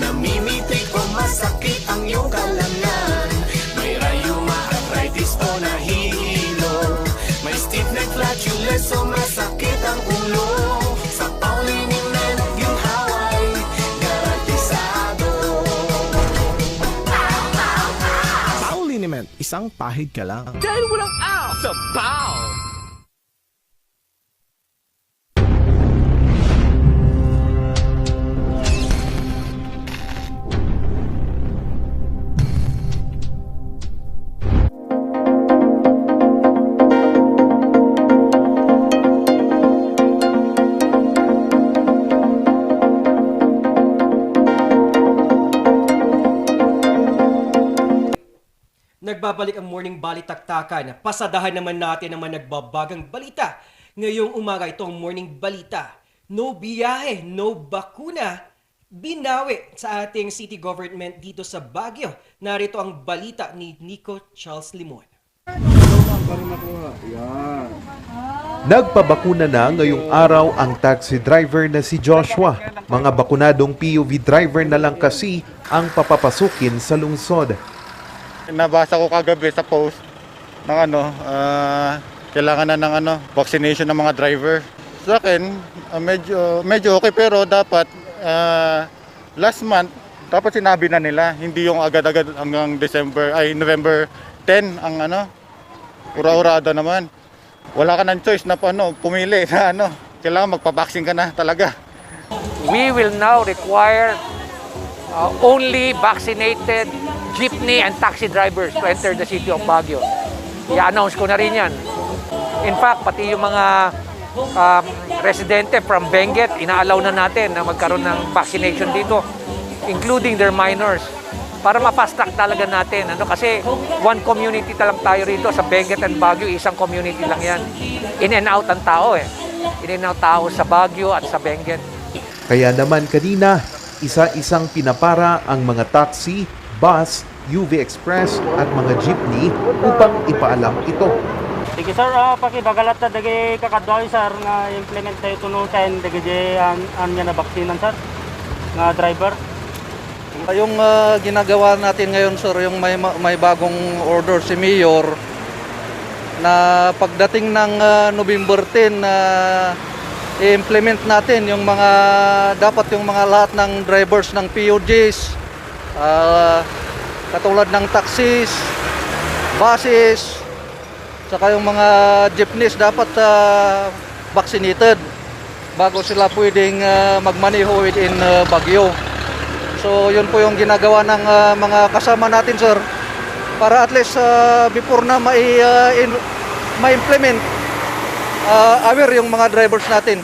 Namimitik o masakit ang iyong kalamnan? May rayuma, arthritis o nahihilo? May stiff neck, flatulence o masakit ang ulo? Sa Pauliniment, ginhaway, garantisado. Pauliniment, isang pahid ka lang. Dahil walang ow sa pow! Nagbabalik ang morning Balitaktakan. Pasadahan naman natin ang mga nagbabagang balita. Ngayong umaga itong morning balita. No biyahe, no bakuna. Binawi sa ating city government dito sa Baguio. Narito ang balita ni Nico Charles Limon. Nagpabakuna na ngayong araw ang taxi driver na si Joshua. Mga bakunadong POV driver na lang kasi ang papapasukin sa lungsod. Nabasa ko kagabi sa post ng kailangan na ng vaccination ng mga driver. Sa akin, medyo okay pero dapat last month dapat sinabi na nila, hindi yung agad-agad hanggang November 10 ang ura-urada naman. Wala ka ng choice na pumili na kailangan magpa-vaccine ka na talaga. We will now require only vaccinated jeepney and taxi drivers to enter the city of Baguio. I-announce ko na rin yan. In fact, pati yung mga residente from Benguet, inaalaw na natin na magkaroon ng vaccination dito, including their minors, para ma-fast track talaga natin. Kasi one community lang tayo rito sa Benguet and Baguio, isang community lang yan. In and out ang tao In and out tao sa Baguio at sa Benguet. Kaya naman kanina, isa-isang pinapara ang mga taxi, bus, UV Express at mga jeepney upang ipaalam ito. Sige sir, pakibagalat na dagi kakadway sir nga implement tayo tunutan dagi ang na baksinan sir nga driver. Yung ginagawa natin ngayon sir, yung may bagong order si Mayor na pagdating ng November 10 i-implement natin yung mga lahat ng drivers ng POGs, katulad ng taxis, buses, saka yung mga jeepneys dapat vaccinated bago sila pwedeng magmaneho within Baguio. So yun po yung ginagawa ng mga kasama natin sir, para at least before na ma-implement, aware yung mga drivers natin.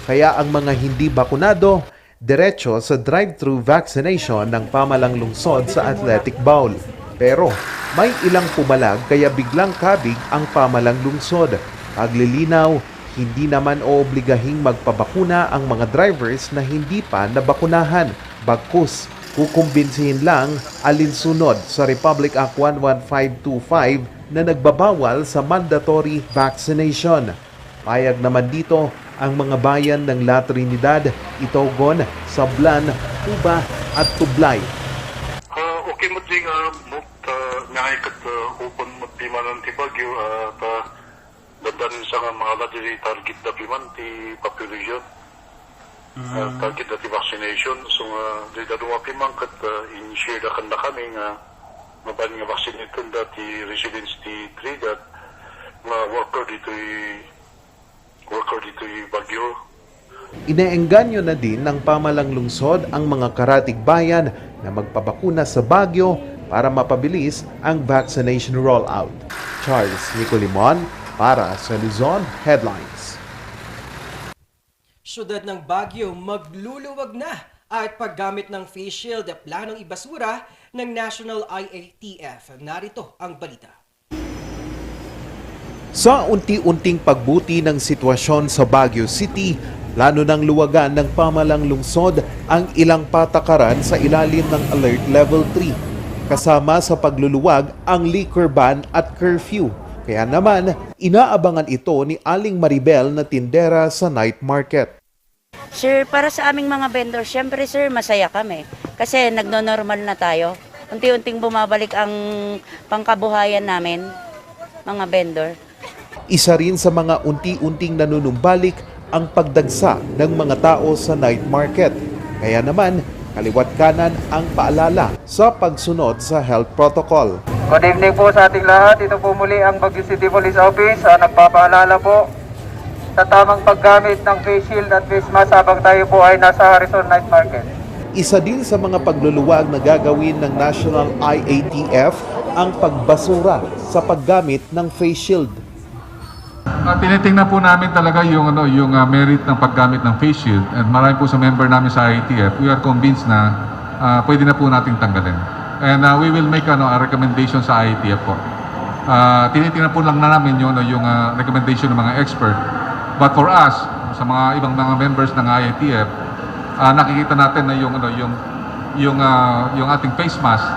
Kaya ang mga hindi bakunado, diretso sa drive-thru vaccination ng pamalang lungsod sa Athletic Bowl. Pero may ilang pumalag kaya biglang kabig ang pamalang lungsod. Paglilinaw, hindi naman oobligahing magpabakuna ang mga drivers na hindi pa nabakunahan. Bagkus, kukumbinsihin lang alinsunod sa Republic Act 11525 na nagbabawal sa mandatory vaccination. Payag naman dito ang mga bayan ng La Trinidad, Itogon, Sablan, Cuba at Tublay. Okay mo din naikat open mo di man ti Baguio at dandan sa mga ladiri target na piman ti population. Target na ti vaccination. So di daduma piman kat in-share na kanda kami nga mabani nga vaccinated dati residents ti Trinidad nga worker dito yung Baguio. Ineengganyo na din ng pamalang lungsod ang mga karatig bayan na magpabakuna sa Baguio para mapabilis ang vaccination rollout. Charles Nicolimon para sa Luzon Headlines. Syudad ng Baguio magluluwag na at paggamit ng face shield planong ibasura ng National IATF. Narito ang balita. Sa unti-unting pagbuti ng sitwasyon sa Baguio City, plano ng luwagan ng pamalang lungsod ang ilang patakaran sa ilalim ng Alert Level 3. Kasama sa pagluluwag ang liquor ban at curfew. Kaya naman, inaabangan ito ni Aling Maribel na tindera sa night market. Sir, para sa aming mga vendor, syempre sir, masaya kami. Kasi nagno-normal na tayo. Unti-unting bumabalik ang pangkabuhayan namin, mga vendor. Isa rin sa mga unti-unting nanunumbalik ang pagdagsa ng mga tao sa night market. Kaya naman, kaliwat kanan ang paalala sa pagsunod sa health protocol. Good evening po sa ating lahat. Ito po muli ang Baguio City Police Office. Nagpapaalala po sa tamang paggamit ng face shield at face mask habang tayo po ay nasa Harrison Night Market. Isa din sa mga pagluluwag na gagawin ng National IATF ang pagbasura sa paggamit ng face shield. Tinitingnan po namin talaga yung merit ng paggamit ng face shield, and marami po sa member namin sa IATF, we are convinced na pwede na po nating tanggalin. And we will make a recommendation sa IATF po. Tinitingnan po lang na namin yung recommendation ng mga expert. But for us, sa mga ibang mga members ng IATF, nakikita natin na yung ating face mask,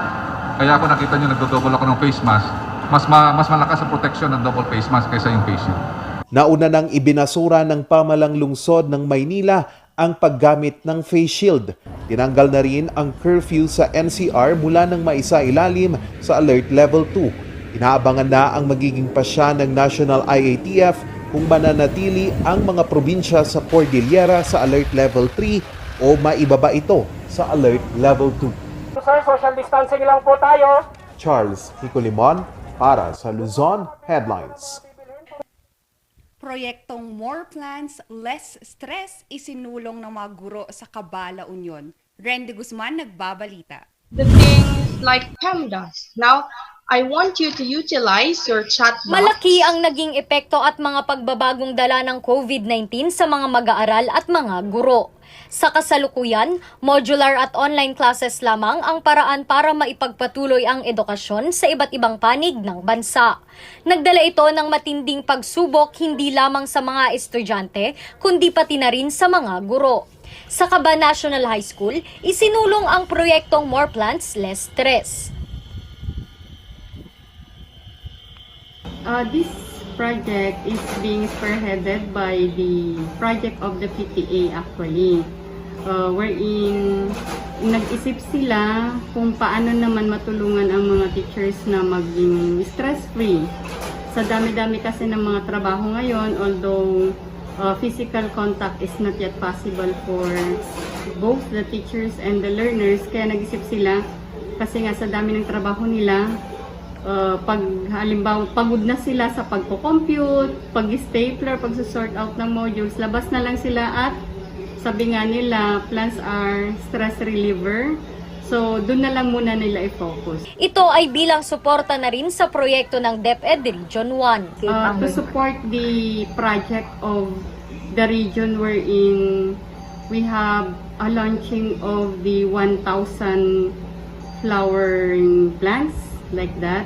kaya ako nakita nyo nagdo-double ako ng face mask, mas malakas ang protection ng double face mask kaysa yung face shield. Nauna nang ibinasura ng pamalang lungsod ng Maynila ang paggamit ng face shield. Tinanggal na rin ang curfew sa NCR mula nang maisailalim sa Alert Level 2. Inaabangan na ang magiging pasya ng National IATF kung mananatili ang mga probinsya sa Cordillera sa Alert Level 3 o maibaba ito sa Alert Level 2. Sir, social distancing lang po tayo. Charles Nicolimon para sa Luzon Headlines. Proyektong More Plans, Less Stress isinulong ng mga guro sa Cabala Union. Randy Guzman nagbabalita. The things like PEMDAS. Now, I want you to utilize your chat box. Malaki ang naging epekto at mga pagbabagong dala ng COVID-19 sa mga mag-aaral at mga guro. Sa kasalukuyan, modular at online classes lamang ang paraan para maipagpatuloy ang edukasyon sa iba't ibang panig ng bansa. Nagdala ito ng matinding pagsubok hindi lamang sa mga estudyante, kundi pati na rin sa mga guro. Sa Caba National High School, isinulong ang proyektong More Plans, Less Stress. This project is being spearheaded by the project of the PTA actually, wherein nag-isip sila kung paano naman matulungan ang mga teachers na maging stress-free. Sa dami-dami kasi ng mga trabaho ngayon, although physical contact is not yet possible for both the teachers and the learners, kaya nag-isip sila kasi nga sa dami ng trabaho nila, pag halimbawa pagod na sila sa pagko-compute, pag-stapler, pag-sort out ng modules, labas na lang sila at sabi nga nila, plans are stress reliever. So, doon na lang muna nila i-focus. Ito ay bilang suporta na rin sa proyekto ng DepEd Region 1. To support the project of the region wherein we have a launching of the 1,000 flowering plants like that,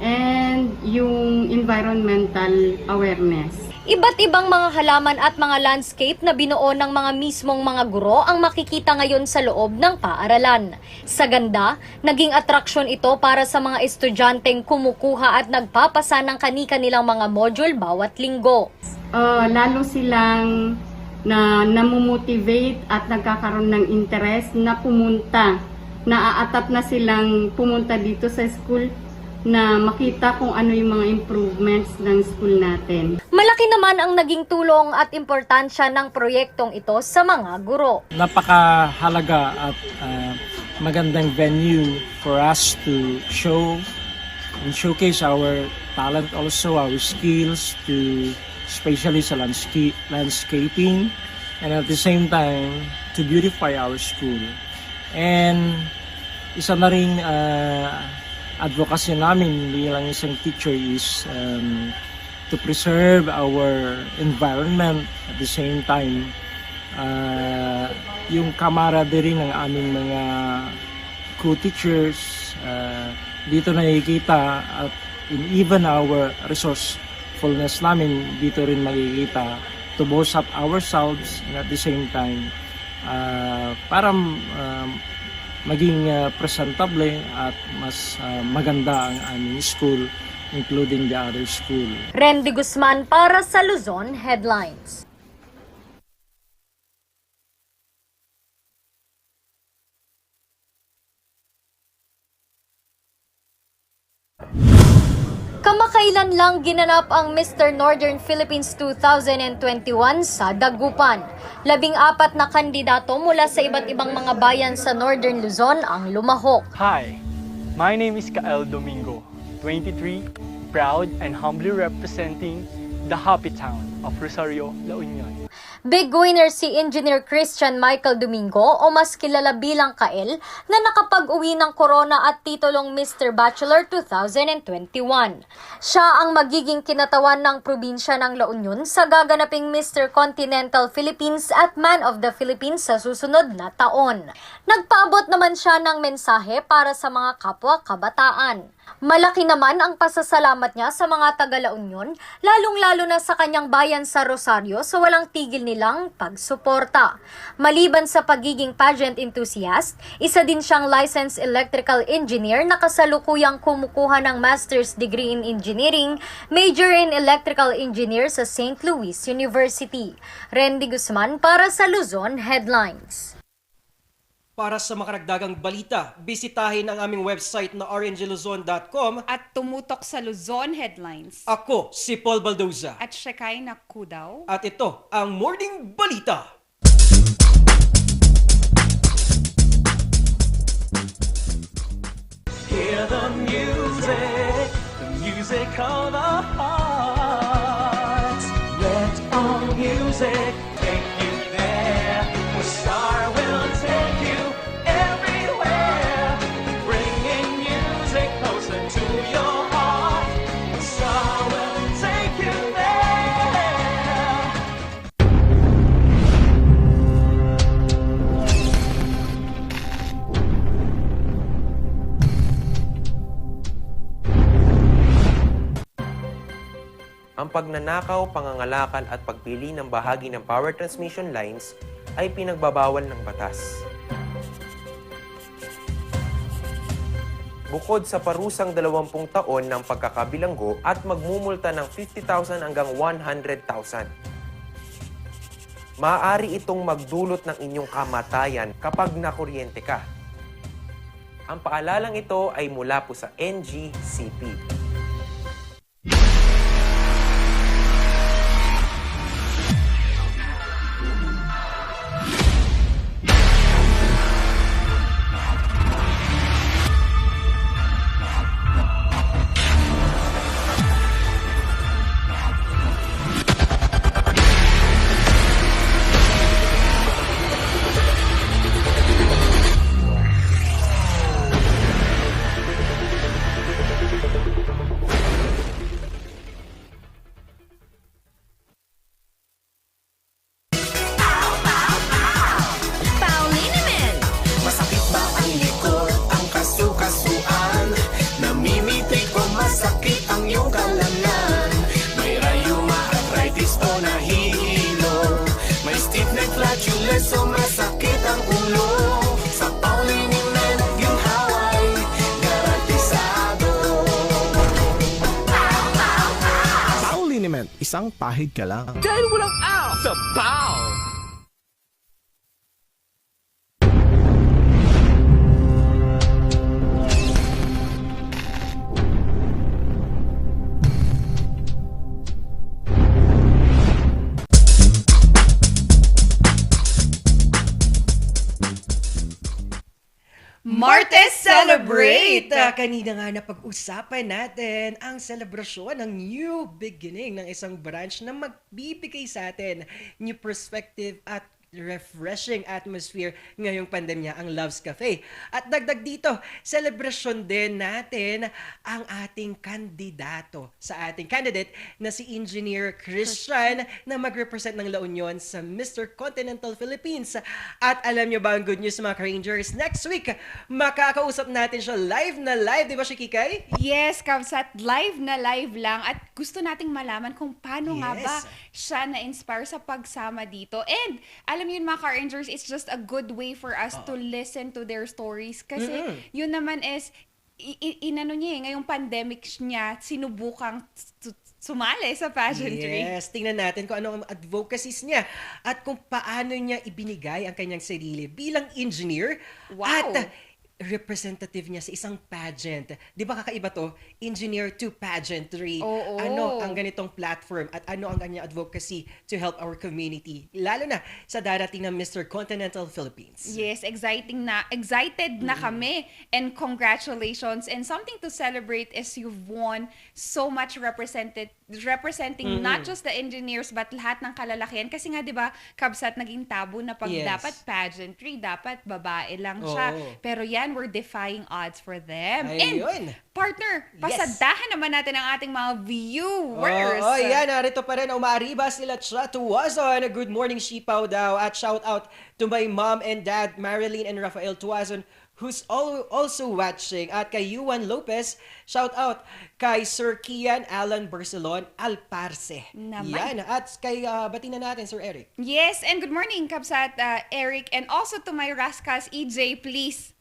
and yung environmental awareness. Iba't ibang mga halaman at mga landscape na binuo ng mga mismong mga guro ang makikita ngayon sa loob ng paaralan. Sa ganda, naging atraksyon ito para sa mga estudyanteng kumukuha at nagpapasa ng kani-kanilang mga module bawat linggo. Lalo silang namomotivate at nagkakaroon ng interest na pumunta. Naaatap na silang pumunta dito sa school na makita kung ano yung mga improvements ng school natin. Malaki naman ang naging tulong at importansya ng proyektong ito sa mga guro. Napakahalaga at magandang venue for us to show and showcase our talent, also our skills, to especially sa landscaping, and at the same time to beautify our school. And isa na rin advocacy namin bilang isang teacher is to preserve our environment at the same time yung camaraderie ng aming mga co-teachers dito nakikita at in even our resourcefulness namin dito rin makikita to boast up ourselves and at the same time para maging presentable at mas maganda ang aming school including the other school. Randy Guzman para sa Luzon Headlines. Kamakailan lang ginanap ang Mr. Northern Philippines 2021 sa Dagupan. 14 na kandidato mula sa iba't ibang mga bayan sa Northern Luzon ang lumahok. Hi, my name is Kael Domingo, 23, proud and humbly representing the happy town of Rosario, La Union. Big winner si Engineer Christian Michael Domingo o mas kilala bilang Kael na nakapag-uwi ng corona at titulong Mr. Bachelor 2021. Siya ang magiging kinatawan ng probinsya ng La Union sa gaganaping Mr. Continental Philippines at Man of the Philippines sa susunod na taon. Nagpaabot naman siya ng mensahe para sa mga kapwa kabataan. Malaki naman ang pasasalamat niya sa mga taga-La Union, lalong-lalo na sa kanyang bayan sa Rosario sa walang tigil nilang pagsuporta. Maliban sa pagiging pageant enthusiast, isa din siyang licensed electrical engineer na kasalukuyang kumukuha ng master's degree in engineering, major in electrical engineer sa St. Louis University. Randy Guzman para sa Luzon Headlines. Para sa makaragdagang balita, bisitahin ang aming website na rngluzon.com at tumutok sa Luzon Headlines. Ako si Paul Baldoza. At Shekay Nakudaw. At ito ang Morning Balita. Hear the music of the heart. Let all music take you there. The star will take you everywhere, bringing music closer to your heart. The star will take you there. Ang pagnanakaw, pangangalakal at pagpili ng bahagi ng power transmission lines ay pinagbabawal ng batas. Bukod sa parusang 20 taon ng pagkakabilanggo at magmumulta ng 50,000 hanggang 100,000. Maaari itong magdulot ng inyong kamatayan kapag nakuryente ka. Ang paalalang ito ay mula po sa NGCP. So masakit ang ulo sa Paulinimen, yung haway garantisado. Paulinimen, isang pahid ka lang. Dahil walang out sa PAW! Martes Celebrate! Kanina nga napag-usapan natin ang selebrasyon ng new beginning ng isang branch na magbibigay sa atin new perspective at refreshing atmosphere ngayong pandemya ang Loves Cafe. At dagdag dito, celebration din natin ang ating kandidato sa ating candidate na si Engineer Christian na mag-represent ng La Union sa Mr. Continental Philippines. At alam nyo ba ang good news mga Rangers? Next week, makakausap natin siya live na live. Di ba, Shikikay? Yes, Kabsat, live na live lang at gusto nating malaman kung paano nga ba siya na-inspire sa pagsama dito. And alam yun mga Car-Rangers, it's just a good way for us to listen to their stories kasi yun naman is inano niya ngayong pandemic niya, sinubukang sumali sa pageantry. Yes, tingnan natin kung ano ang advocacies niya at kung paano niya ibinigay ang kanyang sarili bilang engineer at representative niya sa isang pageant. Di ba kakaiba to? Engineer to pageantry. Ano ang ganitong platform at ano ang kanyang advocacy to help our community, lalo na sa darating ng Mr. Continental Philippines. Yes, excited na kami. And congratulations. And something to celebrate is you've won so much representing not just the engineers but lahat ng kalalakihan. Kasi nga 'di ba, Kabsat, naging tabu na pag dapat pageantry, dapat babae lang siya. Pero yan, we're defying odds for them. Ayun. And partner, pasadahan naman natin ang ating mga viewers. Yan, narito pa rin. Umaariba sila Tuazon. Good morning, Shipaw daw. At shout out to my mom and dad, Marilyn and Rafael Tuazon, who's also watching. At kay Yuan Lopez, shout out kay Sir Kian Alan Barcelon Alparce. Yan. At kay bati na natin, Sir Eric. Yes, and good morning, Kabsat, Eric. And also to my Raskas, EJ, please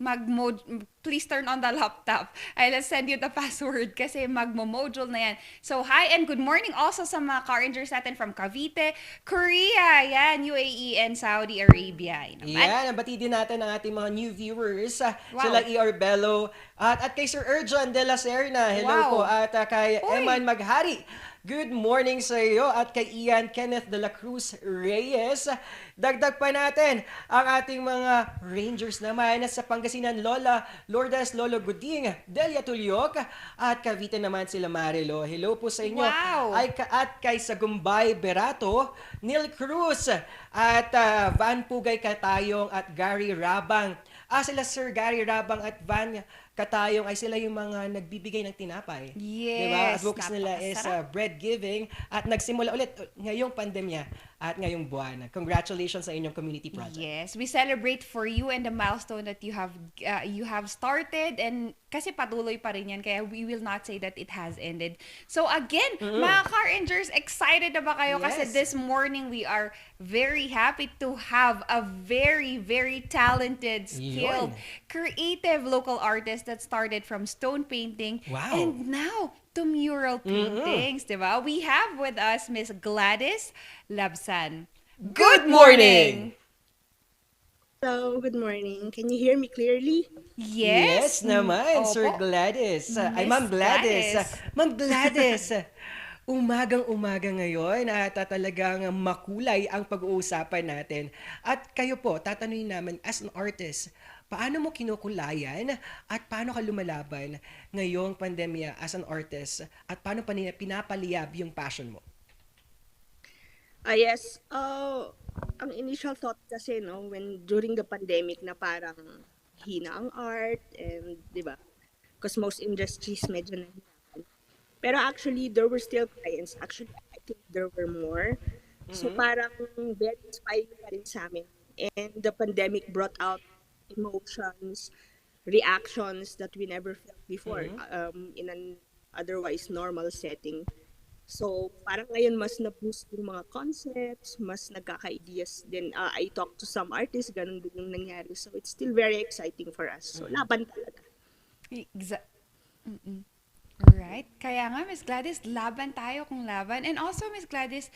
please turn on the laptop. I'll send you the password kasi magmo-module na yan. So, hi and good morning also sa mga Car-Rangers natin from Cavite, Korea, yan, UAE, and Saudi Arabia. Yan, bati din natin ang ating mga new viewers. Sila E.R. Bello at kay Sir Erjan de la Serna. Hello po. At kay Eman Maghari. Good morning sa iyo at kay Ian Kenneth de la Cruz Reyes. Dagdag pa natin ang ating mga Rangers naman sa Pangasinan, Lola Lourdes, Lolo Guding, Delia Tulyok at Cavite naman sila Marilo. Hello po sa inyo. At kay Sagumbay Berato, Neil Cruz at Van Pugay Katayong at Gary Rabang. Sila Sir Gary Rabang at Van Katayong ay sila yung mga nagbibigay ng tinapay. Yes. Diba? Advocacy nila is bread giving at nagsimula ulit ngayong pandemya at ngayong buwan. Congratulations sa inyong community project. Yes, we celebrate for you and the milestone that you have started, and kasi patuloy pa rin yan, kaya we will not say that it has ended. So again, mga Car-Rangers, excited na ba kayo? Kasi this morning we are very happy to have a very, very talented, skilled, creative local artist that started from stone painting and now to mural paintings, diba? We have with us Miss Gladys Labsan. Good morning! Hello, good morning. Can you hear me clearly? Yes naman, Sir Gladys. Ay, Ma'am Gladys. Ma'am Gladys. Umagang-umaga ngayon at talagang makulay ang pag-uusapan natin. At kayo po, tatanungin namin as an artist, paano mo kinukulayan at paano ka lumalaban ngayong pandemya as an artist at paano pinapaliyab yung passion mo? Yes. Ang initial thought kasi, when during the pandemic na parang hina ang art and, di ba? Because most industries medyo nahihirapan. Pero actually, there were still clients. Actually, I think there were more. So parang very inspiring pa rin sa amin. And the pandemic brought out emotions, reactions that we never felt before in an otherwise normal setting. So parang ngayon mas na-boost yung mga concepts, mas nagkaka-ideas. Then I talked to some artists, ganun din yung nangyari. So it's still very exciting for us. So laban talaga. Right. Kaya nga, Miss Gladys, laban tayo kung laban. And also, Miss Gladys,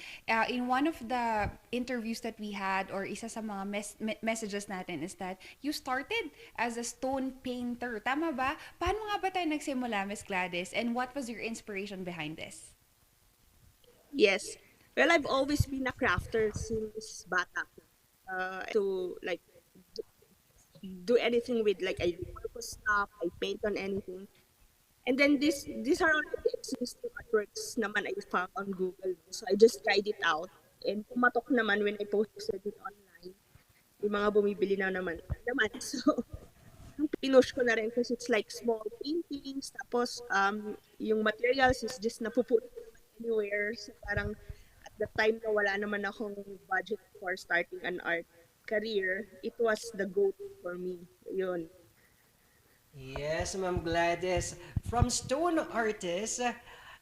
in one of the interviews that we had, or isa sa mga messages natin, is that you started as a stone painter. Tama ba? Paano nga ba tayo nagsimula, Miss Gladys? And what was your inspiration behind this? Yes. Well, I've always been a crafter since bata. To like do anything with, like, I repurpose stuff, I paint on anything. And then these are already existing artworks naman I found on Google. So I just tried it out. And pumatok naman when I posted it online. yung mga bumibili na naman. So, pinush ko na rin kasi it's like small paintings. Tapos, yung materials is just napupulot naman anywhere. So, parang at the time na wala naman akong budget for starting an art career, it was the go-to for me. Yun. Yes, Ma'am Gladys. From stone artist,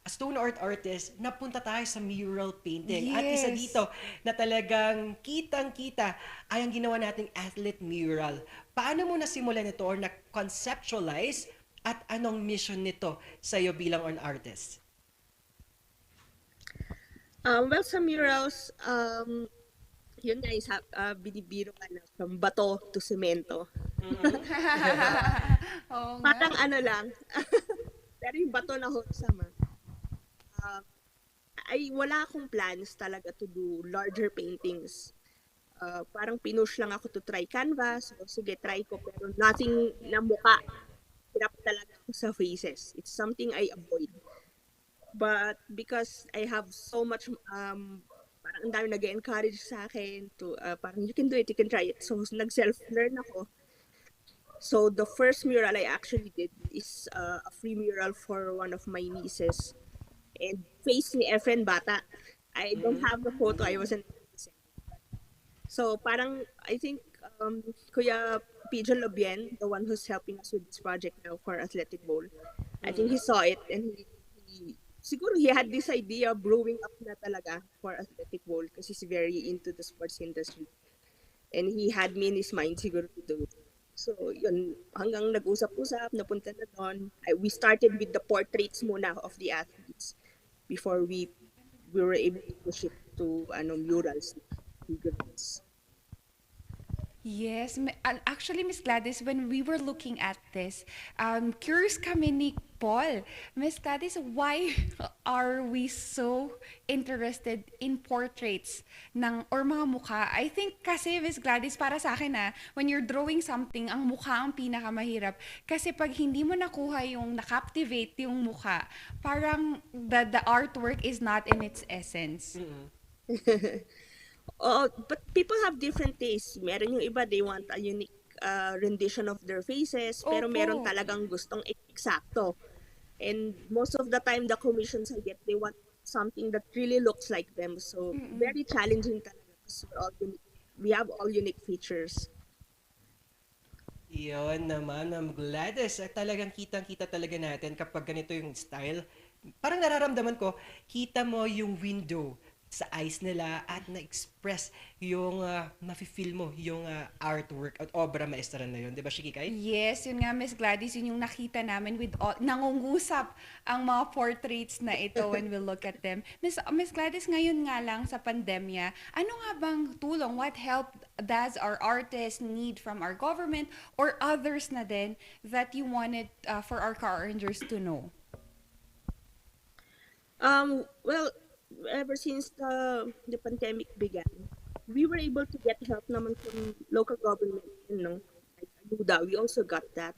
stone art artist, napunta tayo sa mural painting. At isa Yes. dito na talagang kitang-kita ay ang ginawa nating athlete mural. Paano mo nasimulan ito or na-conceptualize at anong mission nito sa iyo bilang an artist? Well, sa murals, yun nga is binibiro ka na from bato to semento. Oo nga. Parang ano lang. Pero yung bato na wholesome. Ay wala akong plans talaga to do larger paintings. Parang pinush lang ako to try canvas. So, sige, try ko. Pero nothing na mukha. Hirap talaga ako sa faces. It's something I avoid. But because I have so much, parang ang dami nag-encourage sa akin to, parang you can do it, you can try it. So, nag-self-learn ako. So, the first mural I actually did is a free mural for one of my nieces. And face ni Efren Bata. I don't have the photo, I wasn't able to send it. So, parang, I think, Kuya Pigeon Lobien, the one who's helping us with this project now for Athletic Bowl, I think he saw it and siguro he had this idea brewing up na talaga for Athletic Bowl kasi he's very into the sports industry. And he had me in his mind siguro to do it. So, yun, hanggang nag-usap-usap, napunta na doon. We started with the portraits muna of the athletes before we were able to push it to murals, figurines. Yes, actually, Miss Gladys, when we were looking at this, curious kami ni Paul. Miss Gladys, why are we so interested in portraits or mga mukha? I think kasi, Miss Gladys, para sa akin when you're drawing something, ang mukha ang pinakamahirap. Kasi pag hindi mo nakuha yung na-captivate yung mukha, parang the artwork is not in its essence. Oh, but people have different tastes. Meron yung iba, they want a unique rendition of their faces, pero meron Opo. talagang gustong eksakto. And most of the time, the commissions I get, they want something that really looks like them. So, very challenging talaga because we're all unique. We have all unique features. Iyon naman, Ma'am Gladys. Talagang kitang-kita talaga natin kapag ganito yung style. Parang nararamdaman ko, kita mo yung window sa eyes nila at na-express yung mafe-feel mo yung artwork at obra maestra na yun. Di ba, Shikikay? Yes, yun nga, Miss Gladys, yun yung nakita namin with all, nangungusap ang mga portraits na ito when we look at them. Miss Gladys, ngayon nga lang sa pandemya, ano nga bang tulong, what help does our artists need from our government or others na din that you wanted for our car rangers to know? Well, ever since the pandemic began, we were able to get help naman from local government, like Ayuda. We also got that.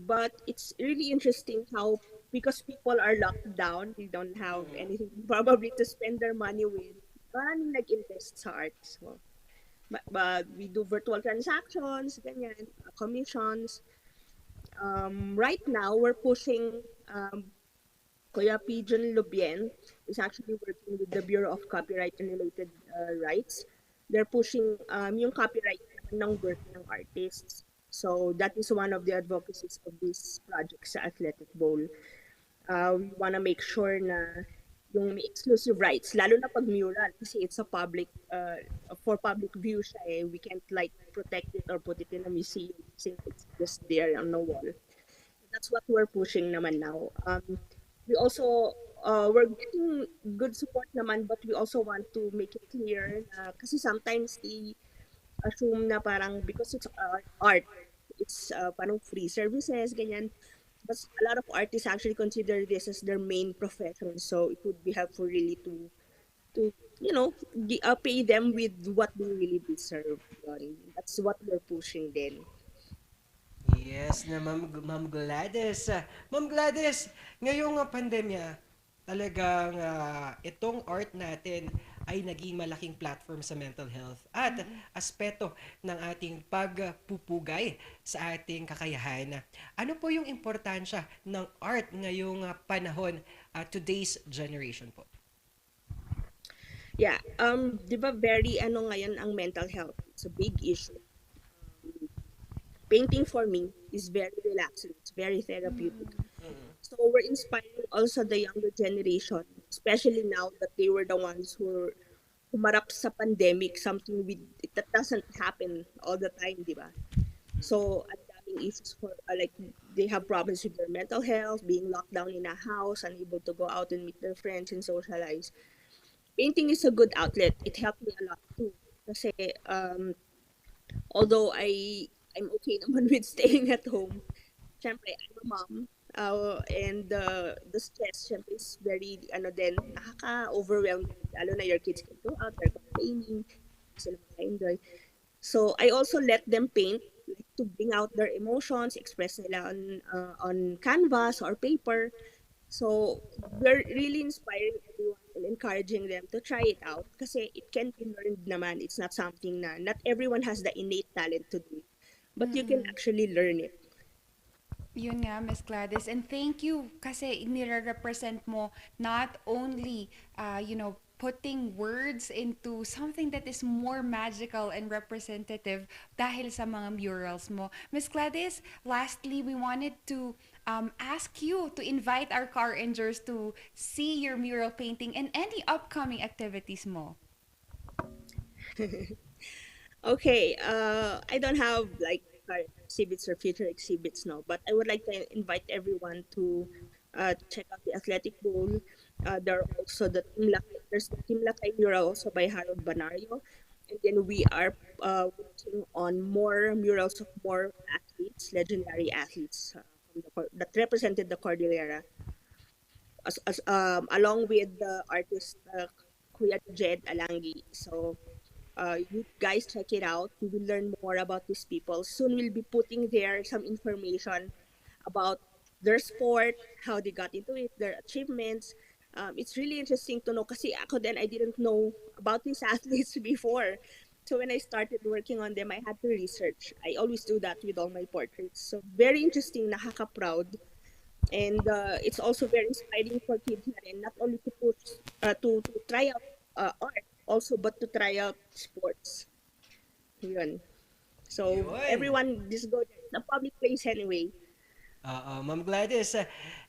But it's really interesting how, because people are locked down, they don't have anything probably to spend their money with. Maraming nag-invest sa art. So, but we do virtual transactions, ganyan, commissions. Right now, we're pushing Kuya Pigeon Lubien is actually working with the Bureau of Copyright and Related Rights. They're pushing yung copyright ng work ng artists. So that is one of the advocacies of this project sa Athletic Bowl. We want to make sure na yung may exclusive rights, lalo na pag mural, kasi it's a public, for public view siya eh. We can't like protect it or put it in a museum since it's just there on the wall. That's what we're pushing naman now. We also, we're getting good support naman, but we also want to make it clear na, kasi sometimes they assume na parang because it's art, it's parang free services, ganyan. But a lot of artists actually consider this as their main profession, so it would be helpful really to pay them with what they really deserve. That's what we're pushing then. Yes na Ma'am Gladys. Ma'am Gladys, ngayong pandemya, talagang itong art natin ay naging malaking platform sa mental health at aspeto ng ating pagpupugay sa ating kakayahan. Ano po yung importansya ng art ngayong panahon, today's generation po? Yeah, di ba very ngayon ang mental health? It's a big issue. Painting for me is very relaxing. It's very therapeutic. So we're inspiring also the younger generation, especially now that they were the ones who humarap sa pandemic, something that doesn't happen all the time, di ba? So, ang daming issues for, like, they have problems with their mental health, being locked down in a house, unable to go out and meet their friends and socialize. Painting is a good outlet. It helped me a lot too. Kasi, although I'm okay naman with staying at home, syempre, I'm a mom, and the stress, syempre, is very, nakaka-overwhelm. Lalo na your kids can go out, they're complaining, sila maka-enjoy. So, I also let them paint, like, to bring out their emotions, express nila on canvas or paper. So, we're really inspiring everyone and encouraging them to try it out kasi it can be learned naman. It's not something not everyone has the innate talent to do it, but you can actually learn it. Yun nga, Miss Gladys. And thank you kasi nire-represent mo not only, putting words into something that is more magical and representative dahil sa mga murals mo. Miss Gladys, lastly, we wanted to ask you to invite our car rangers to see your mural painting and any upcoming activities mo. Okay, I don't have like current exhibits or future exhibits now, but I would like to invite everyone to check out the Athletic Bowl. There are also there's the Team Lakay mural also by Harold Banario, and then we are working on more murals of more athletes, legendary athletes that represented the Cordillera, along with the artist Kuya Jed Alangi. So you guys check it out. You will learn more about these people. Soon we'll be putting there some information about their sport, how they got into it, their achievements. It's really interesting to know kasi ako din, I didn't know about these athletes before. So when I started working on them, I had to research. I always do that with all my portraits. So very interesting, nakaka-proud. And it's also very inspiring for kids na rin, not only to push, to try out art, also but to try out sports. Yun. So Yun. everyone, just go there. It's a public place anyway. Ma'am Gladys,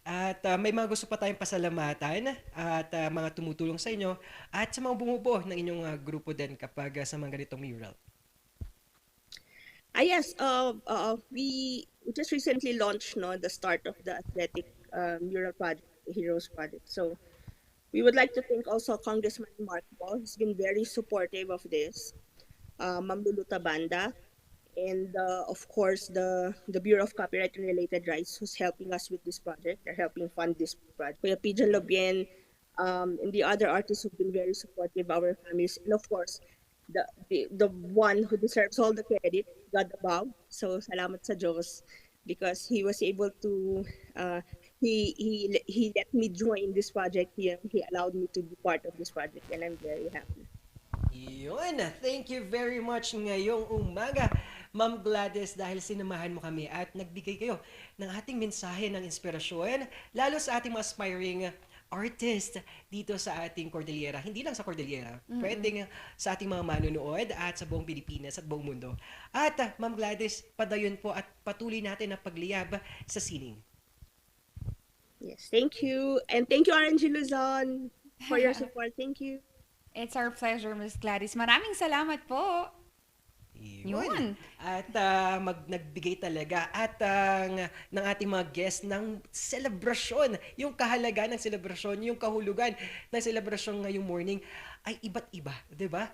at may mga gusto pa tayong pasalamatan at mga tumutulong sa inyo at sa mga bumubuo ng inyong grupo din kapag sa mga ganitong mural. Yes, we just recently launched the start of the athletic mural project, the Heroes Project. So we would like to thank also Congressman Mark Ball. He's been very supportive of this. Ma'am Lulu Tabanda, and of course the Bureau of Copyright and Related Rights, who's helping us with this project. They're helping fund this project. Kuya Pigeon Lobien, and the other artists who've been very supportive, our families, and of course the one who deserves all the credit, God above. So salamat sa Diyos, because he was able to he let me join this project. He allowed me to be part of this project, and I'm very happy. Yun, thank you very much ngayong umaga, Ma'am Gladys, dahil sinamahan mo kami at nagbigay kayo ng ating mensahe ng inspirasyon, lalo sa ating mga aspiring artist dito sa ating Cordillera. Hindi lang sa Cordillera, pwedeng sa ating mga manunood at sa buong Pilipinas at buong mundo. At Ma'am Gladys, padayon po at patuloy natin ang pagliyab sa sining. Yes, thank you. And thank you, RNG Luzon, for your support. Thank you. It's our pleasure, Miss Gladys. Maraming salamat po. Yun. At nagbigay talaga at ng ating mga guests ng selebrasyon, yung kahalagahan ng selebrasyon, yung kahulugan ng selebrasyon ngayong morning ay iba't iba, di ba?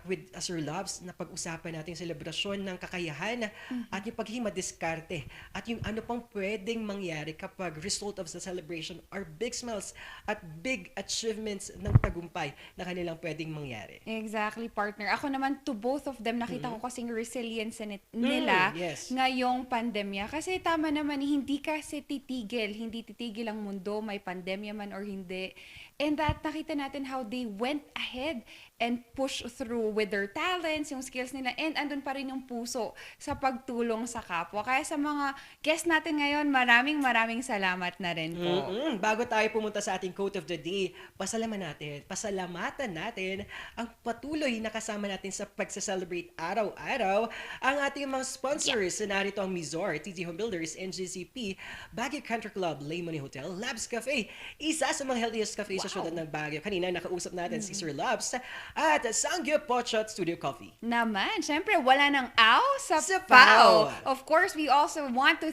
With Sir Loves, na pag-usapan natin yung selebrasyon ng kakayahan at yung paghimadiskarte at yung ano pang pwedeng mangyari kapag result of the celebration are big smiles at big achievements ng tagumpay na kanilang pwedeng mangyari. Exactly, partner. Ako naman, to both of them, nakita ko kasing resilience nila ngayong pandemya. Kasi tama naman, hindi kasi titigil ang mundo, may pandemya man or hindi. And that nakita natin how they went ahead and push through with their talents, yung skills nila, and andun pa rin yung puso sa pagtulong sa kapwa. Kaya sa mga guests natin ngayon, maraming salamat na rin po. Bago tayo pumunta sa ating quote of the day, pasalamatan natin ang patuloy na kasama natin sa pagsa-celebrate araw-araw ang ating mga sponsors. Narito ang Mizor, TT Home Builders, NGCP, Baguio Country Club, Lemony Hotel, Labs Cafe, isa sa mga healthiest cafe sa syudad ng Baguio. Kanina nakausap natin si Sir Labs at Sangyo Pochot Studio Coffee. Naman, syempre wala nang aw sa pao. Of course, we also want to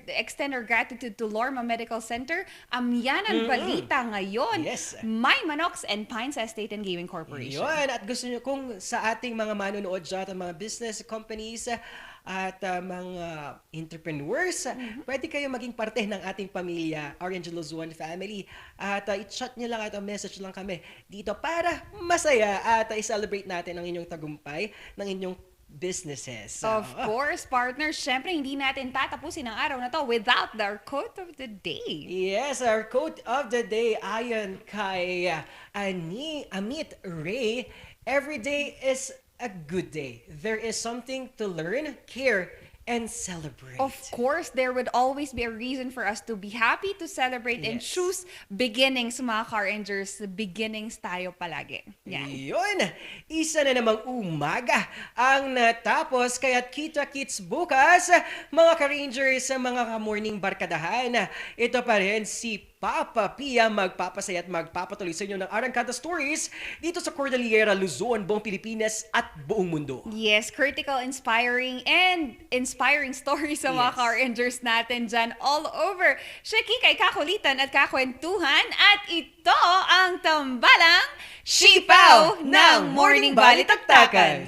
extend our gratitude to Lorma Medical Center, Amyanan Balita ngayon, My Manox and Pines Estate and Gaming Corporation. Yun, at gusto nyo kung sa ating mga manonood dyan, mga business companies, at mga entrepreneurs, pwede kayo maging parte ng ating pamilya, Orange Luzon family. At i-chat nyo lang at message lang kami dito para masaya at i-celebrate natin ang inyong tagumpay ng inyong businesses. Of course, partners, syempre hindi natin tatapusin ang araw na to without our quote of the day. Yes, our quote of the day ayon kay Amit Ray, every day is a good day. There is something to learn, care, and celebrate. Of course, there would always be a reason for us to be happy, to celebrate, and choose beginnings, mga Car Rangers. Beginnings tayo palagi. Yan. Yun! Isa na namang umaga ang natapos, kaya't kita-kits bukas, mga Car Rangers, sa mga morning barkadahan. Ito pa rin si Papa Pia magpapasaya at magpapatuloy sa inyo ng Arangkada Stories dito sa Cordillera, Luzon, buong Pilipinas at buong mundo. Yes, critical, inspiring stories sa mga Car Rangers natin dyan all over. Siya kikay kakulitan at kakwentuhan at ito ang tambalang Sipaw ng Morning Balitaktakan.